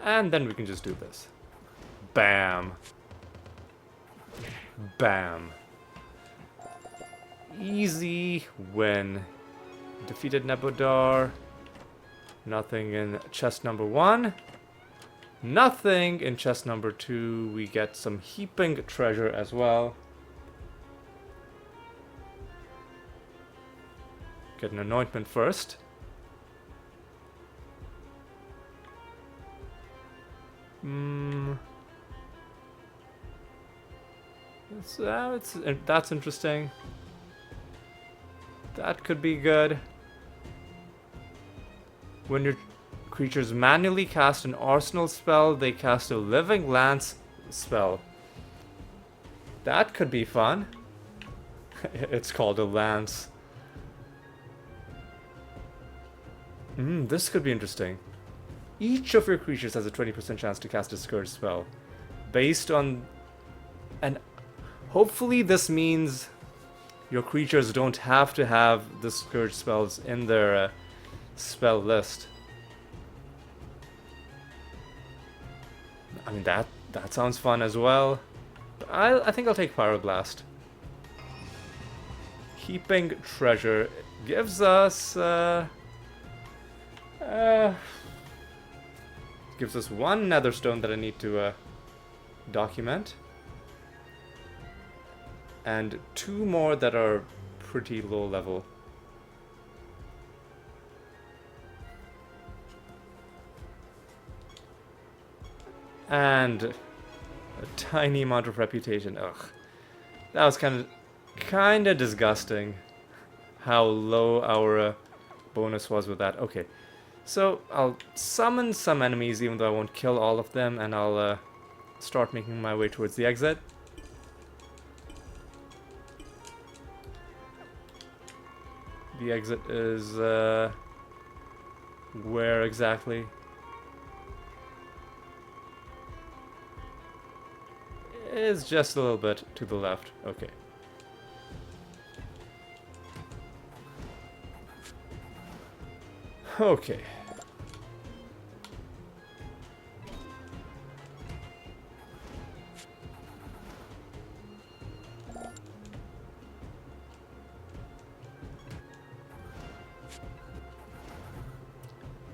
And then we can just do this. Bam. Bam. Easy win. Defeated Nebodar. Nothing in chest number 1. Nothing in chest number 2. We get some heaping treasure as well. Get an anointment first. That's interesting. That could be good. When your creatures manually cast an arsenal spell, they cast a living lance spell. That could be fun. It's called a lance. This could be interesting. Each of your creatures has a 20% chance to cast a Scourge spell. Based on... And hopefully this means your creatures don't have to have the Scourge spells in their spell list. I mean, that sounds fun as well. But I think I'll take Pyroblast. Heaping treasure gives us... gives us 1 Nether Stone that I need to document. And 2 more that are pretty low level. And a tiny amount of reputation. Ugh. That was kind of disgusting how low our bonus was with that. Okay. So, I'll summon some enemies even though I won't kill all of them, and I'll start making my way towards the exit. The exit is where exactly? Is just a little bit to the left. Okay. Okay.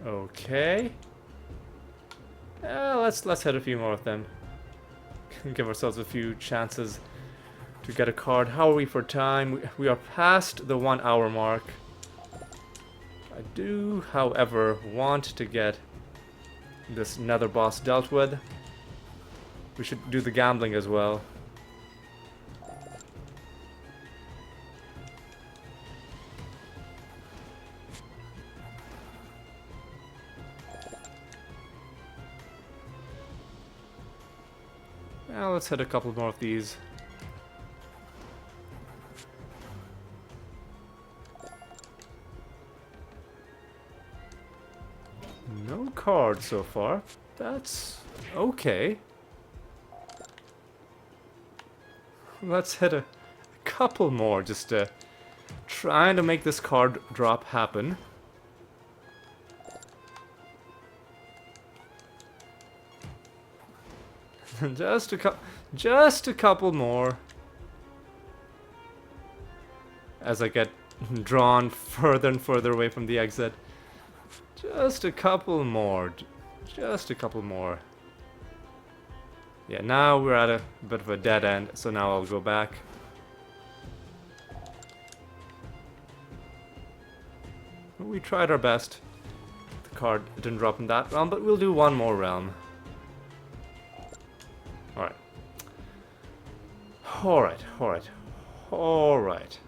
Okay. Let's hit a few more of them. Give ourselves a few chances to get a card. How are we for time? We are past the 1 hour mark. I do, however, want to get this nether boss dealt with. We should do the gambling as well. Well, let's hit a couple more of these. cards so far. That's okay. Let's hit a couple more, just trying to make this card drop happen. just a couple more. As I get drawn further and further away from the exit. Just a couple more. Just a couple more. Yeah, now we're at a bit of a dead end, so now I'll go back. We tried our best. The card didn't drop in that realm, but we'll do one more realm. Alright. Alright, alright. Alright.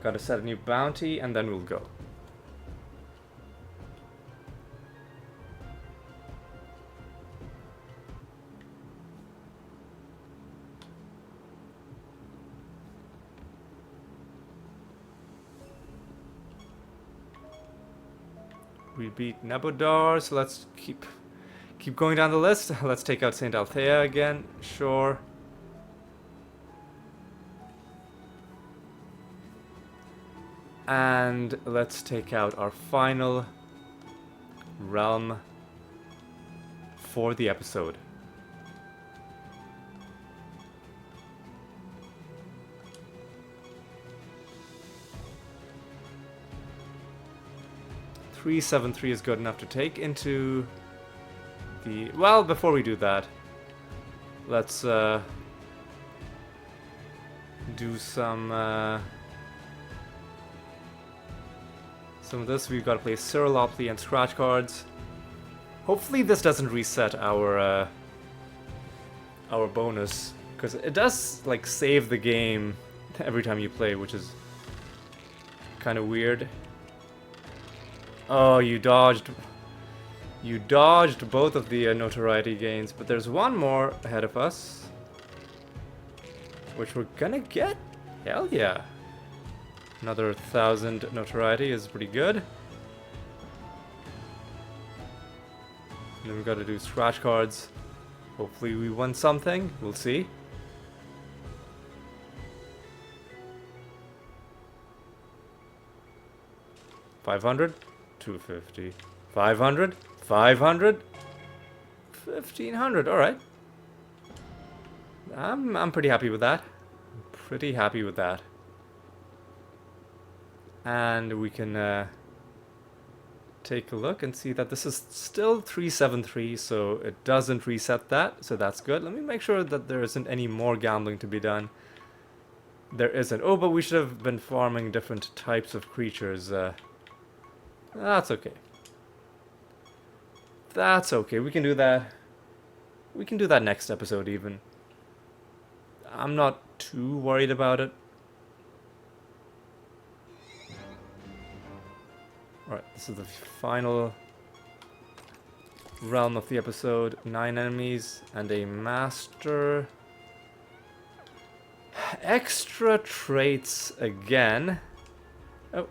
Gotta set a new bounty, and then we'll go. We beat Nebodar, so let's keep going down the list. Let's take out Saint Althea again, sure. And let's take out our final realm for the episode. $373 is good enough to take into the... Well, before we do that, let's do some of this. We've got to play Siralim and scratch cards. Hopefully this doesn't reset our bonus, because it does like save the game every time you play, which is kind of weird. Oh, you dodged both of the notoriety gains, but there's one more ahead of us, which we're gonna get. Hell yeah. Another 1,000 notoriety is pretty good. And then we've got to do scratch cards. Hopefully we win something. We'll see. $500, $250, $500, $500, $1,500. All right. I'm pretty happy with that. Pretty happy with that. And we can take a look and see that this is still 373, so it doesn't reset that, so that's good. Let me make sure that there isn't any more gambling to be done. There isn't. Oh, but we should have been farming different types of creatures. That's okay. That's okay. We can do that. We can do that next episode even. I'm not too worried about it. Alright, this is the final realm of the episode. 9 enemies and a master. Extra traits again. Oh.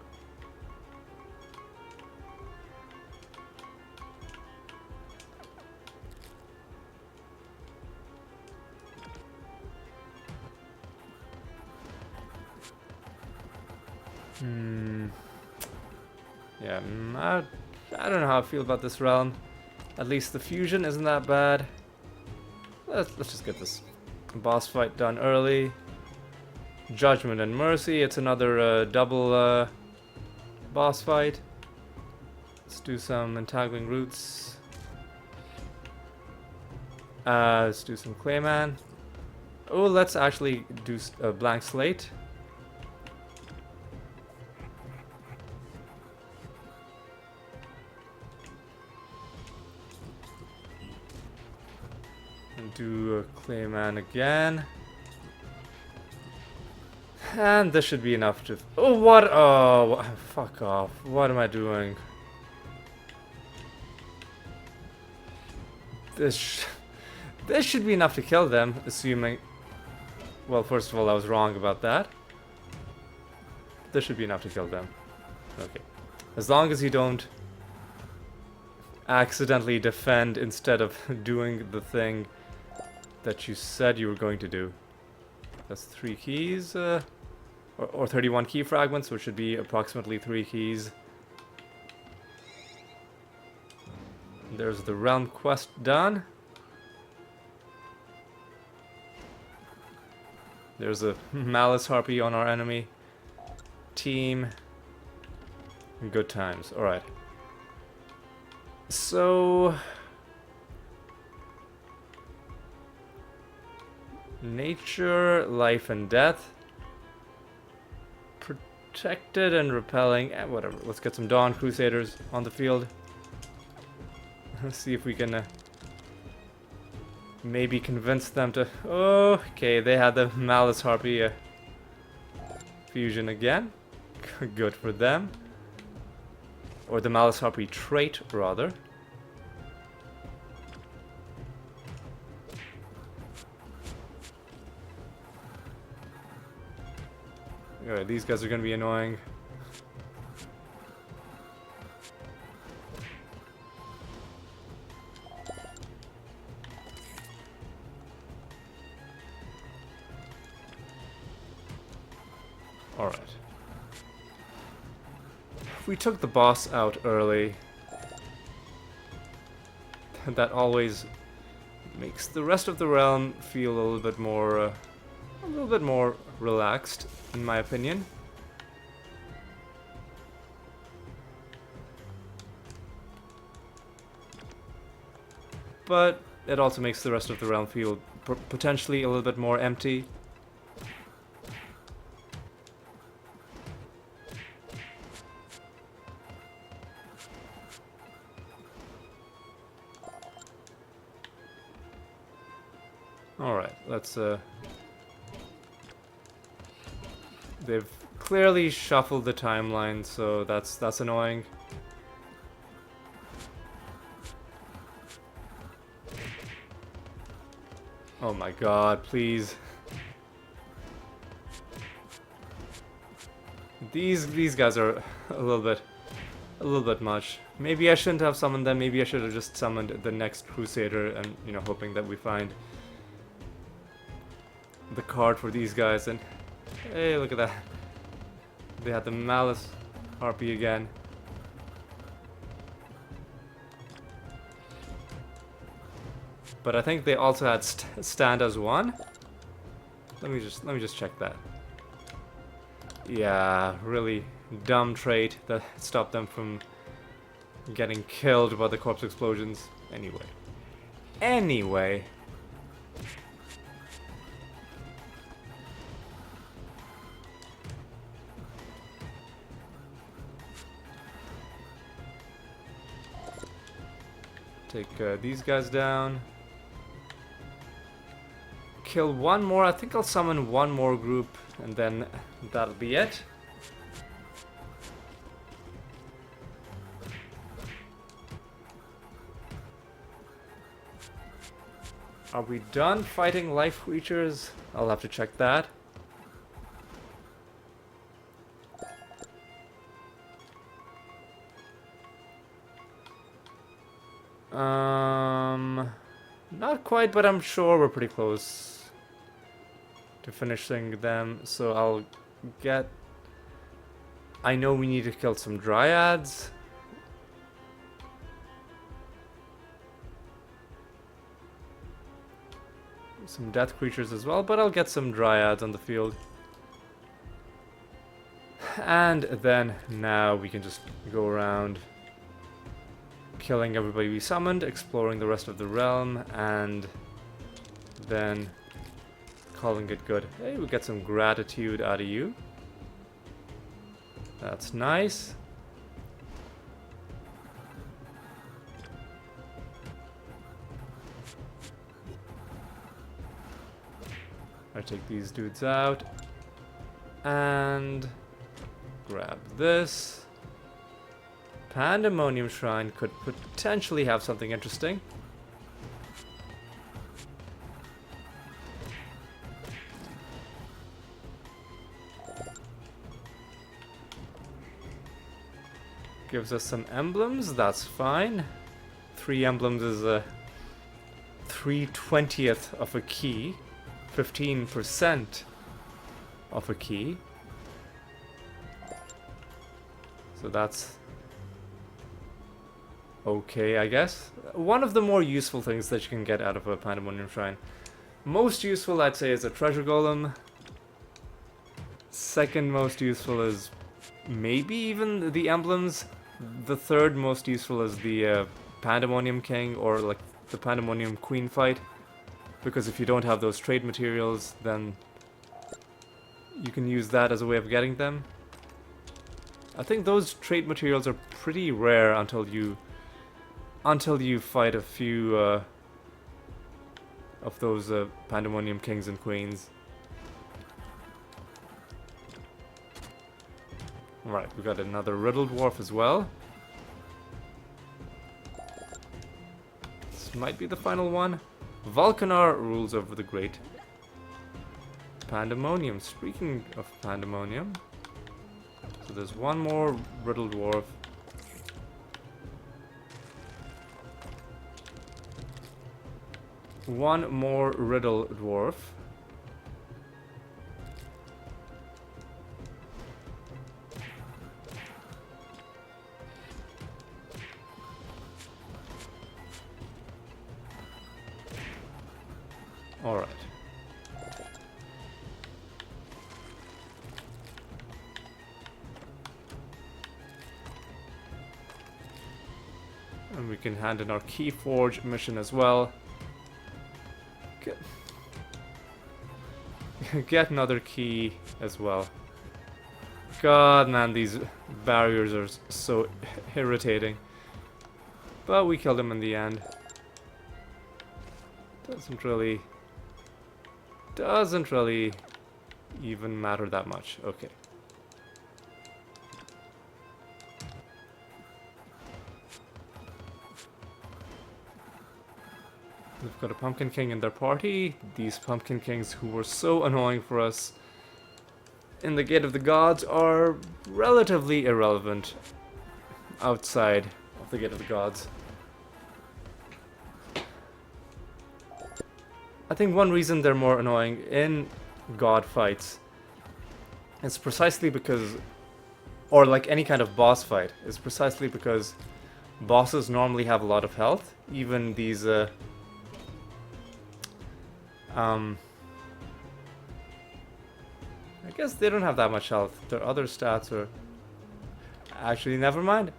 Yeah, I don't know how I feel about this realm. At least the fusion isn't that bad. Let's just get this boss fight done early. Judgment and Mercy. It's another double boss fight. Let's do some entangling roots. Let's do some Clayman. Oh, let's actually do a blank slate. Do a Clayman again. And this should be enough to... Oh, what? Oh, fuck off. What am I doing? This should be enough to kill them, assuming... Well, first of all, I was wrong about that. This should be enough to kill them. Okay. As long as you don't accidentally defend instead of doing the thing that you said you were going to do. That's 3 keys, or 31 key fragments, which should be approximately 3 keys. There's the realm quest done. There's a Malice Harpy on our enemy team. Good times. Alright. So... nature, life and death. Protected and repelling. Whatever. Let's get some Dawn Crusaders on the field. Let's see if we can maybe convince them to... Oh, okay, they had the Malice Harpy fusion again. Good for them. Or the Malice Harpy trait, rather. Alright, these guys are going to be annoying. Alright. We took the boss out early. That always makes the rest of the realm feel a little bit more relaxed, in my opinion. But it also makes the rest of the realm feel potentially a little bit more empty. Alright, let's they've clearly shuffled the timeline, so that's annoying. Oh my god, please. These guys are a little bit much. Maybe I shouldn't have summoned them, maybe I should have just summoned the next Crusader and, you know, hoping that we find the card for these guys. And hey, look at that. They had the Malice Harpy again. But I think they also had stand as one. Let me just check that. Yeah, really dumb trait that stopped them from getting killed by the corpse explosions. Anyway. Take these guys down. Kill one more. I think I'll summon one more group and then that'll be it. Are we done fighting life creatures? I'll have to check that. Not quite, but I'm sure we're pretty close to finishing them. So I'll get... I know we need to kill some dryads. Some death creatures as well, but I'll get some dryads on the field. And then now we can just go around killing everybody we summoned, exploring the rest of the realm, and then calling it good. Hey, we get some gratitude out of you. That's nice. I take these dudes out and grab this. Pandemonium Shrine could potentially have something interesting. gives us some emblems, that's fine. 3 emblems is a 3/20th of a key. 15% of a key. So that's okay, I guess. One of the more useful things that you can get out of a Pandemonium Shrine. Most useful, I'd say, is a treasure golem. Second most useful is maybe even the emblems. The third most useful is the Pandemonium King, or like the Pandemonium Queen fight. Because if you don't have those trade materials, then you can use that as a way of getting them. I think those trade materials are pretty rare until you fight a few of those Pandemonium Kings and Queens. Alright, we got another Riddle Dwarf as well. This might be the final one. Volcanar rules over the great Pandemonium. Speaking of Pandemonium, so there's one more Riddle Dwarf. One more Riddle Dwarf. Alright. And we can hand in our Keyforge mission as well. Get another key as well. God, man, these barriers are so irritating. But we killed him in the end. Doesn't really even matter that much. Okay. We've got a Pumpkin King in their party. These Pumpkin Kings who were so annoying for us in the Gate of the Gods are relatively irrelevant outside of the Gate of the Gods. I think one reason they're more annoying in God fights is precisely because, or like any kind of boss fight, is precisely because bosses normally have a lot of health. Even these I guess they don't have that much health. Their other stats are... Actually, never mind.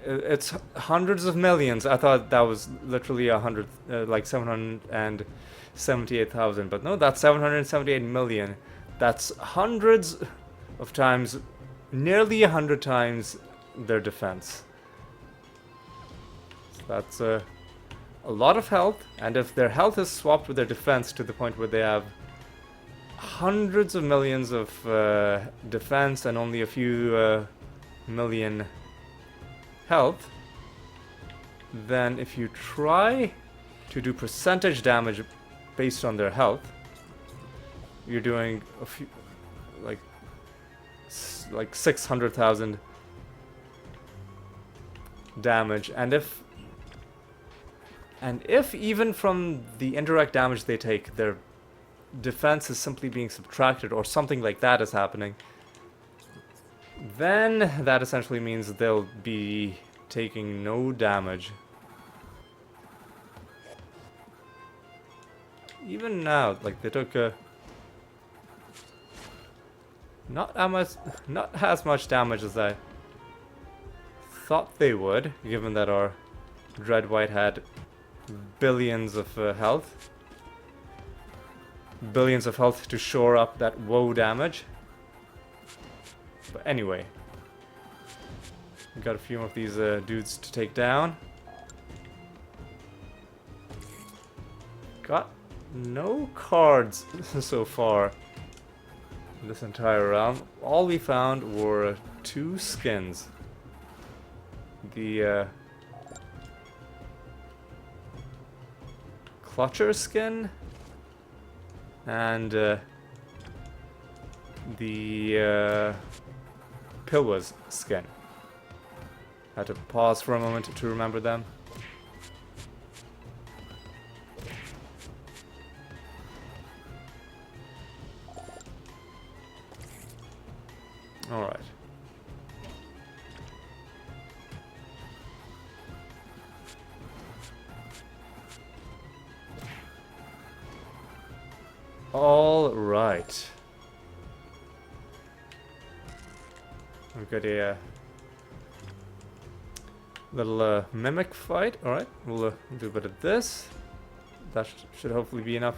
It's hundreds of millions. I thought that was literally 100, like 778,000. But no, that's 778 million. That's hundreds of times, nearly 100 times their defense. So that's a lot of health. And if their health is swapped with their defense to the point where they have hundreds of millions of defense and only a few million health, then if you try to do percentage damage based on their health, you're doing a few, like 600,000 damage, and if even from the indirect damage they take, their defense is simply being subtracted or something like that is happening, then that essentially means they'll be taking no damage. Even now, like they took not as much damage as I thought they would, given that our Dread White had billions of health. Billions of health to shore up that woe damage. But anyway, we got a few more of these dudes to take down. Got no cards so far in this entire round. All we found were 2 skins. The Clutcher skin and the Pilwas skin. Had to pause for a moment to remember them. Alright. All right. We've got a little mimic fight. All right, we'll do a bit of this. That should hopefully be enough.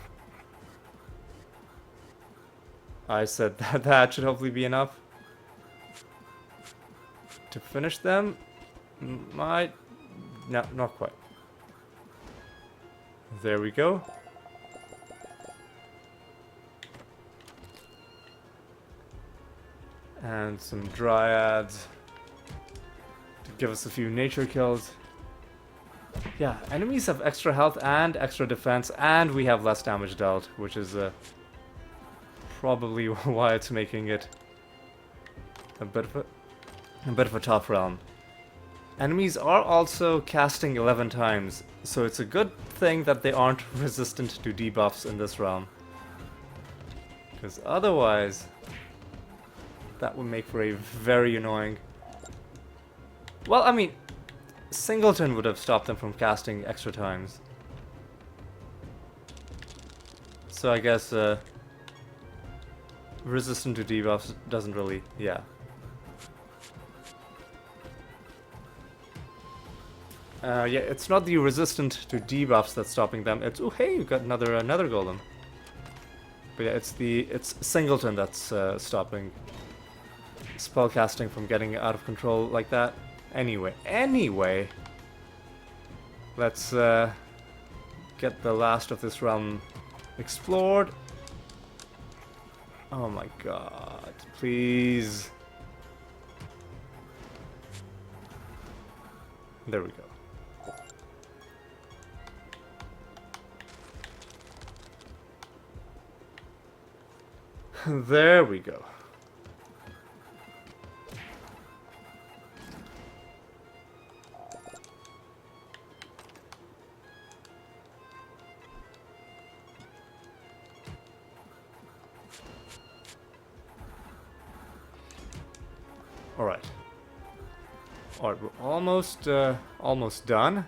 I said that that should hopefully be enough to finish them. No, not quite. There we go. And some dryads to give us a few nature kills. Yeah, enemies have extra health and extra defense, and we have less damage dealt, which is probably why it's making it a bit of a tough realm. Enemies are also casting 11 times, so it's a good thing that they aren't resistant to debuffs in this realm. Because otherwise, that would make for a very annoying... Well, I mean, Singleton would have stopped them from casting extra times. So I guess resistant to debuffs doesn't really... yeah. Yeah, it's not the resistant to debuffs that's stopping them. It's... oh, hey, you got another golem. But yeah, it's Singleton that's stopping spellcasting from getting out of control like that. Anyway, let's get the last of this realm explored. Oh my god, please. There we go. There we go. Alright. Alright, we're almost done.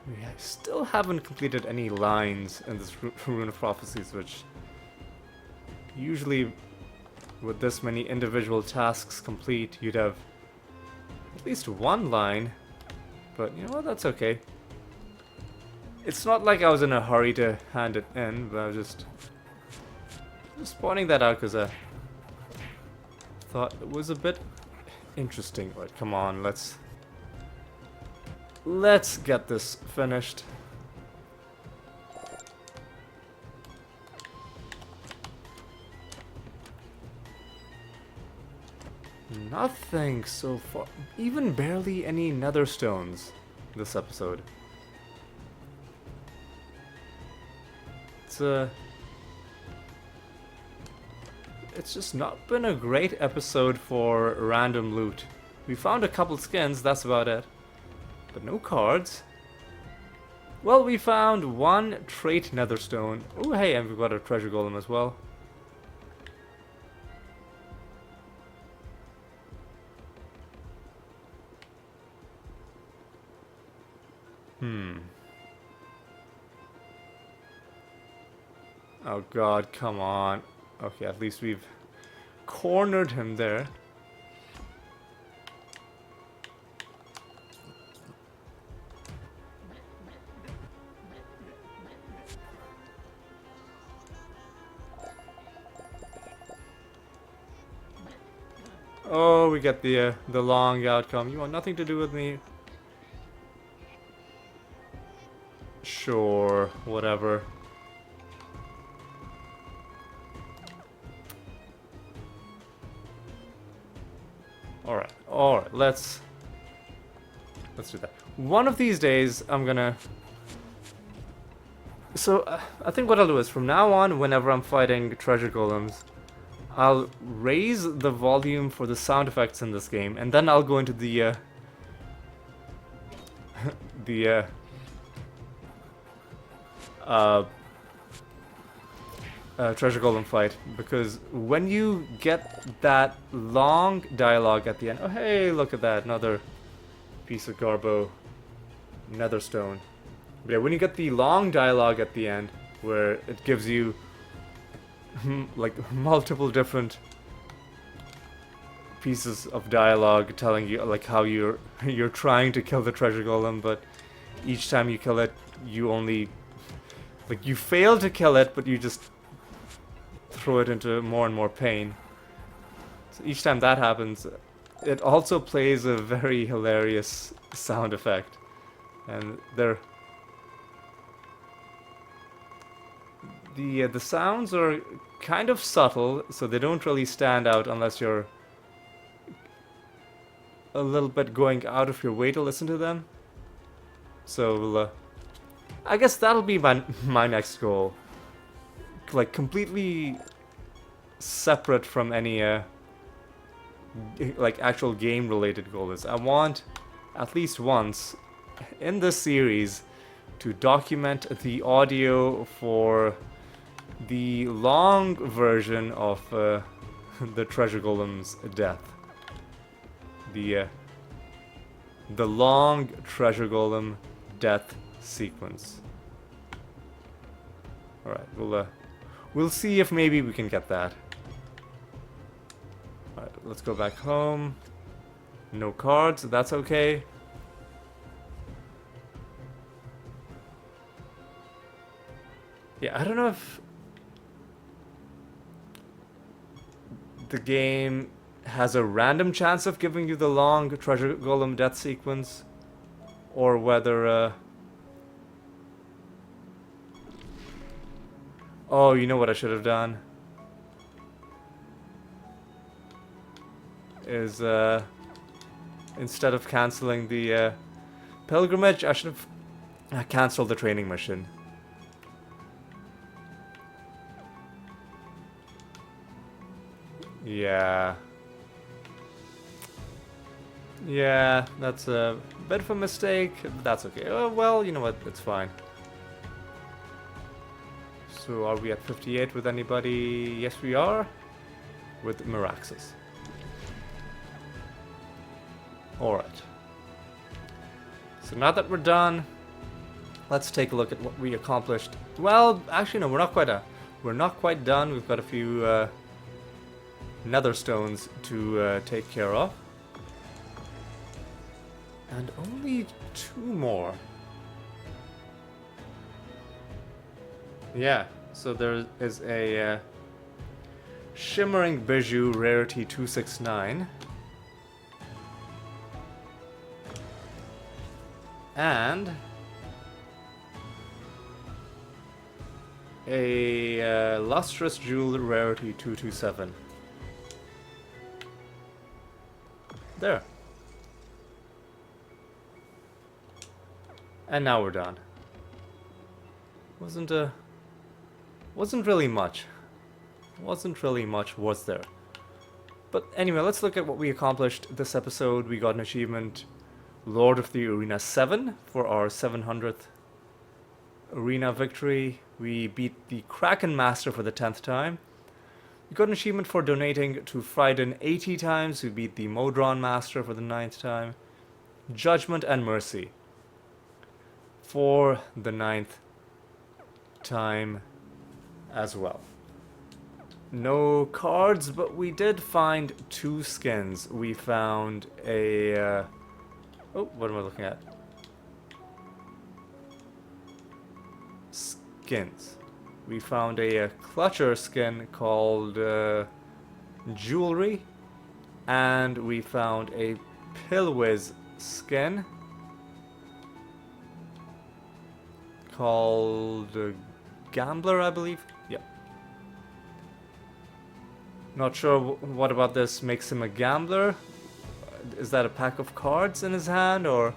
We still haven't completed any lines in this Rune of Prophecies, which usually with this many individual tasks complete, you'd have at least one line. But you know what, that's okay. It's not like I was in a hurry to hand it in, but I was just pointing that out because I thought it was a bit interesting. But come on, let's get this finished. Nothing so far, even barely any Nether Stones this episode. It's just not been a great episode for random loot. We found a couple skins, that's about it. But no cards. Well, we found one trait Nether Stone. Oh, hey, and we've got a treasure golem as well. Oh god, come on. Okay, at least we've cornered him there. Oh, we get the long outcome. You want nothing to do with me? Sure, whatever. Alright, let's do that. One of these days, I'm gonna So I think what I'll do is from now on, whenever I'm fighting treasure golems, I'll raise the volume for the sound effects in this game, and then I'll go into the the treasure golem fight, because when you get that long dialogue at the end, oh hey, look at that, another piece of garbo, Nether Stone. But yeah, when you get the long dialogue at the end, where it gives you like multiple different pieces of dialogue telling you like how you're trying to kill the treasure golem, but each time you kill it, you only like you fail to kill it, but you just throw it into more and more pain. So each time that happens, it also plays a very hilarious sound effect, and the sounds are kind of subtle, so they don't really stand out unless you're a little bit going out of your way to listen to them. So I guess that'll be my next goal. Like completely separate from any like actual game related goals. I want at least once in this series to document the audio for the long version of the treasure golem's death. The long treasure golem death sequence. All right, we'll see if maybe we can get that. All right, let's go back home. No cards, that's okay. Yeah, I don't know if the game has a random chance of giving you the long treasure golem death sequence, or whether oh, you know what I should have done is instead of canceling the pilgrimage, I should have canceled the training mission. Yeah. Yeah, that's a bit of a mistake, but that's okay. Oh, well, you know what, it's fine. So are we at 58 with anybody? Yes, we are. With Miraxis. Alright. So now that we're done, let's take a look at what we accomplished. Well, actually no, we're not quite done. We've got a few Nether Stones to take care of. And only 2 more. Yeah, so there is a Shimmering Bijou Rarity 269. And a Lustrous Jewel Rarity 227. There. And now we're done. Wasn't really much. Wasn't really much, was there? But anyway, let's look at what we accomplished this episode. We got an achievement, Lord of the Arena 7, for our 700th arena victory. We beat the Kraken Master for the 10th time. We got an achievement for donating to Friden 80 times. We beat the Modron Master for the 9th time. Judgment and Mercy for the 9th time as well. No cards, but we did find 2 skins. We found a oh, what am I looking at? Skins. We found a Clutcher skin called Jewelry, and we found a Pillwiz skin called Gambler, I believe. Yeah. Not sure what about this makes him a gambler. Is that a pack of cards in his hand, or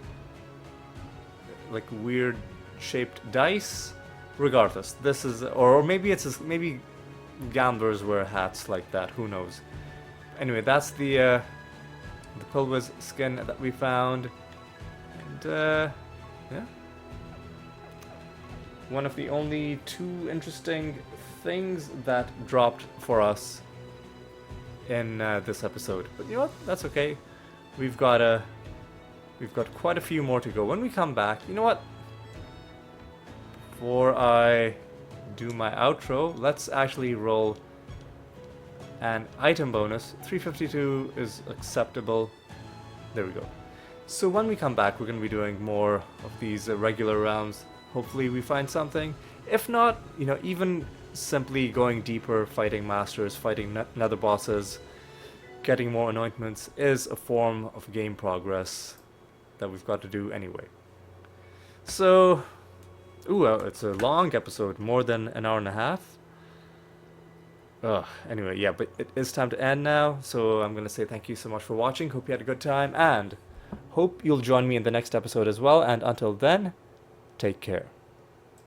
like weird shaped dice? regardless, this is, or maybe maybe gamblers wear hats like that. Who knows? Anyway, that's the Pilwiz skin that we found, and yeah, one of the only two interesting things that dropped for us in this episode. But you know what? That's okay. We've got quite a few more to go. When we come back, you know what? Before I do my outro, let's actually roll an item bonus. 352 is acceptable. There we go. So when we come back, we're going to be doing more of these regular rounds. Hopefully we find something. If not, you know, even simply going deeper, fighting masters, fighting nether bosses, getting more anointments is a form of game progress that we've got to do anyway. So, it's a long episode, more than an hour and a half. Anyway, yeah, but it is time to end now, so I'm going to say thank you so much for watching. Hope you had a good time, and hope you'll join me in the next episode as well. And until then, take care.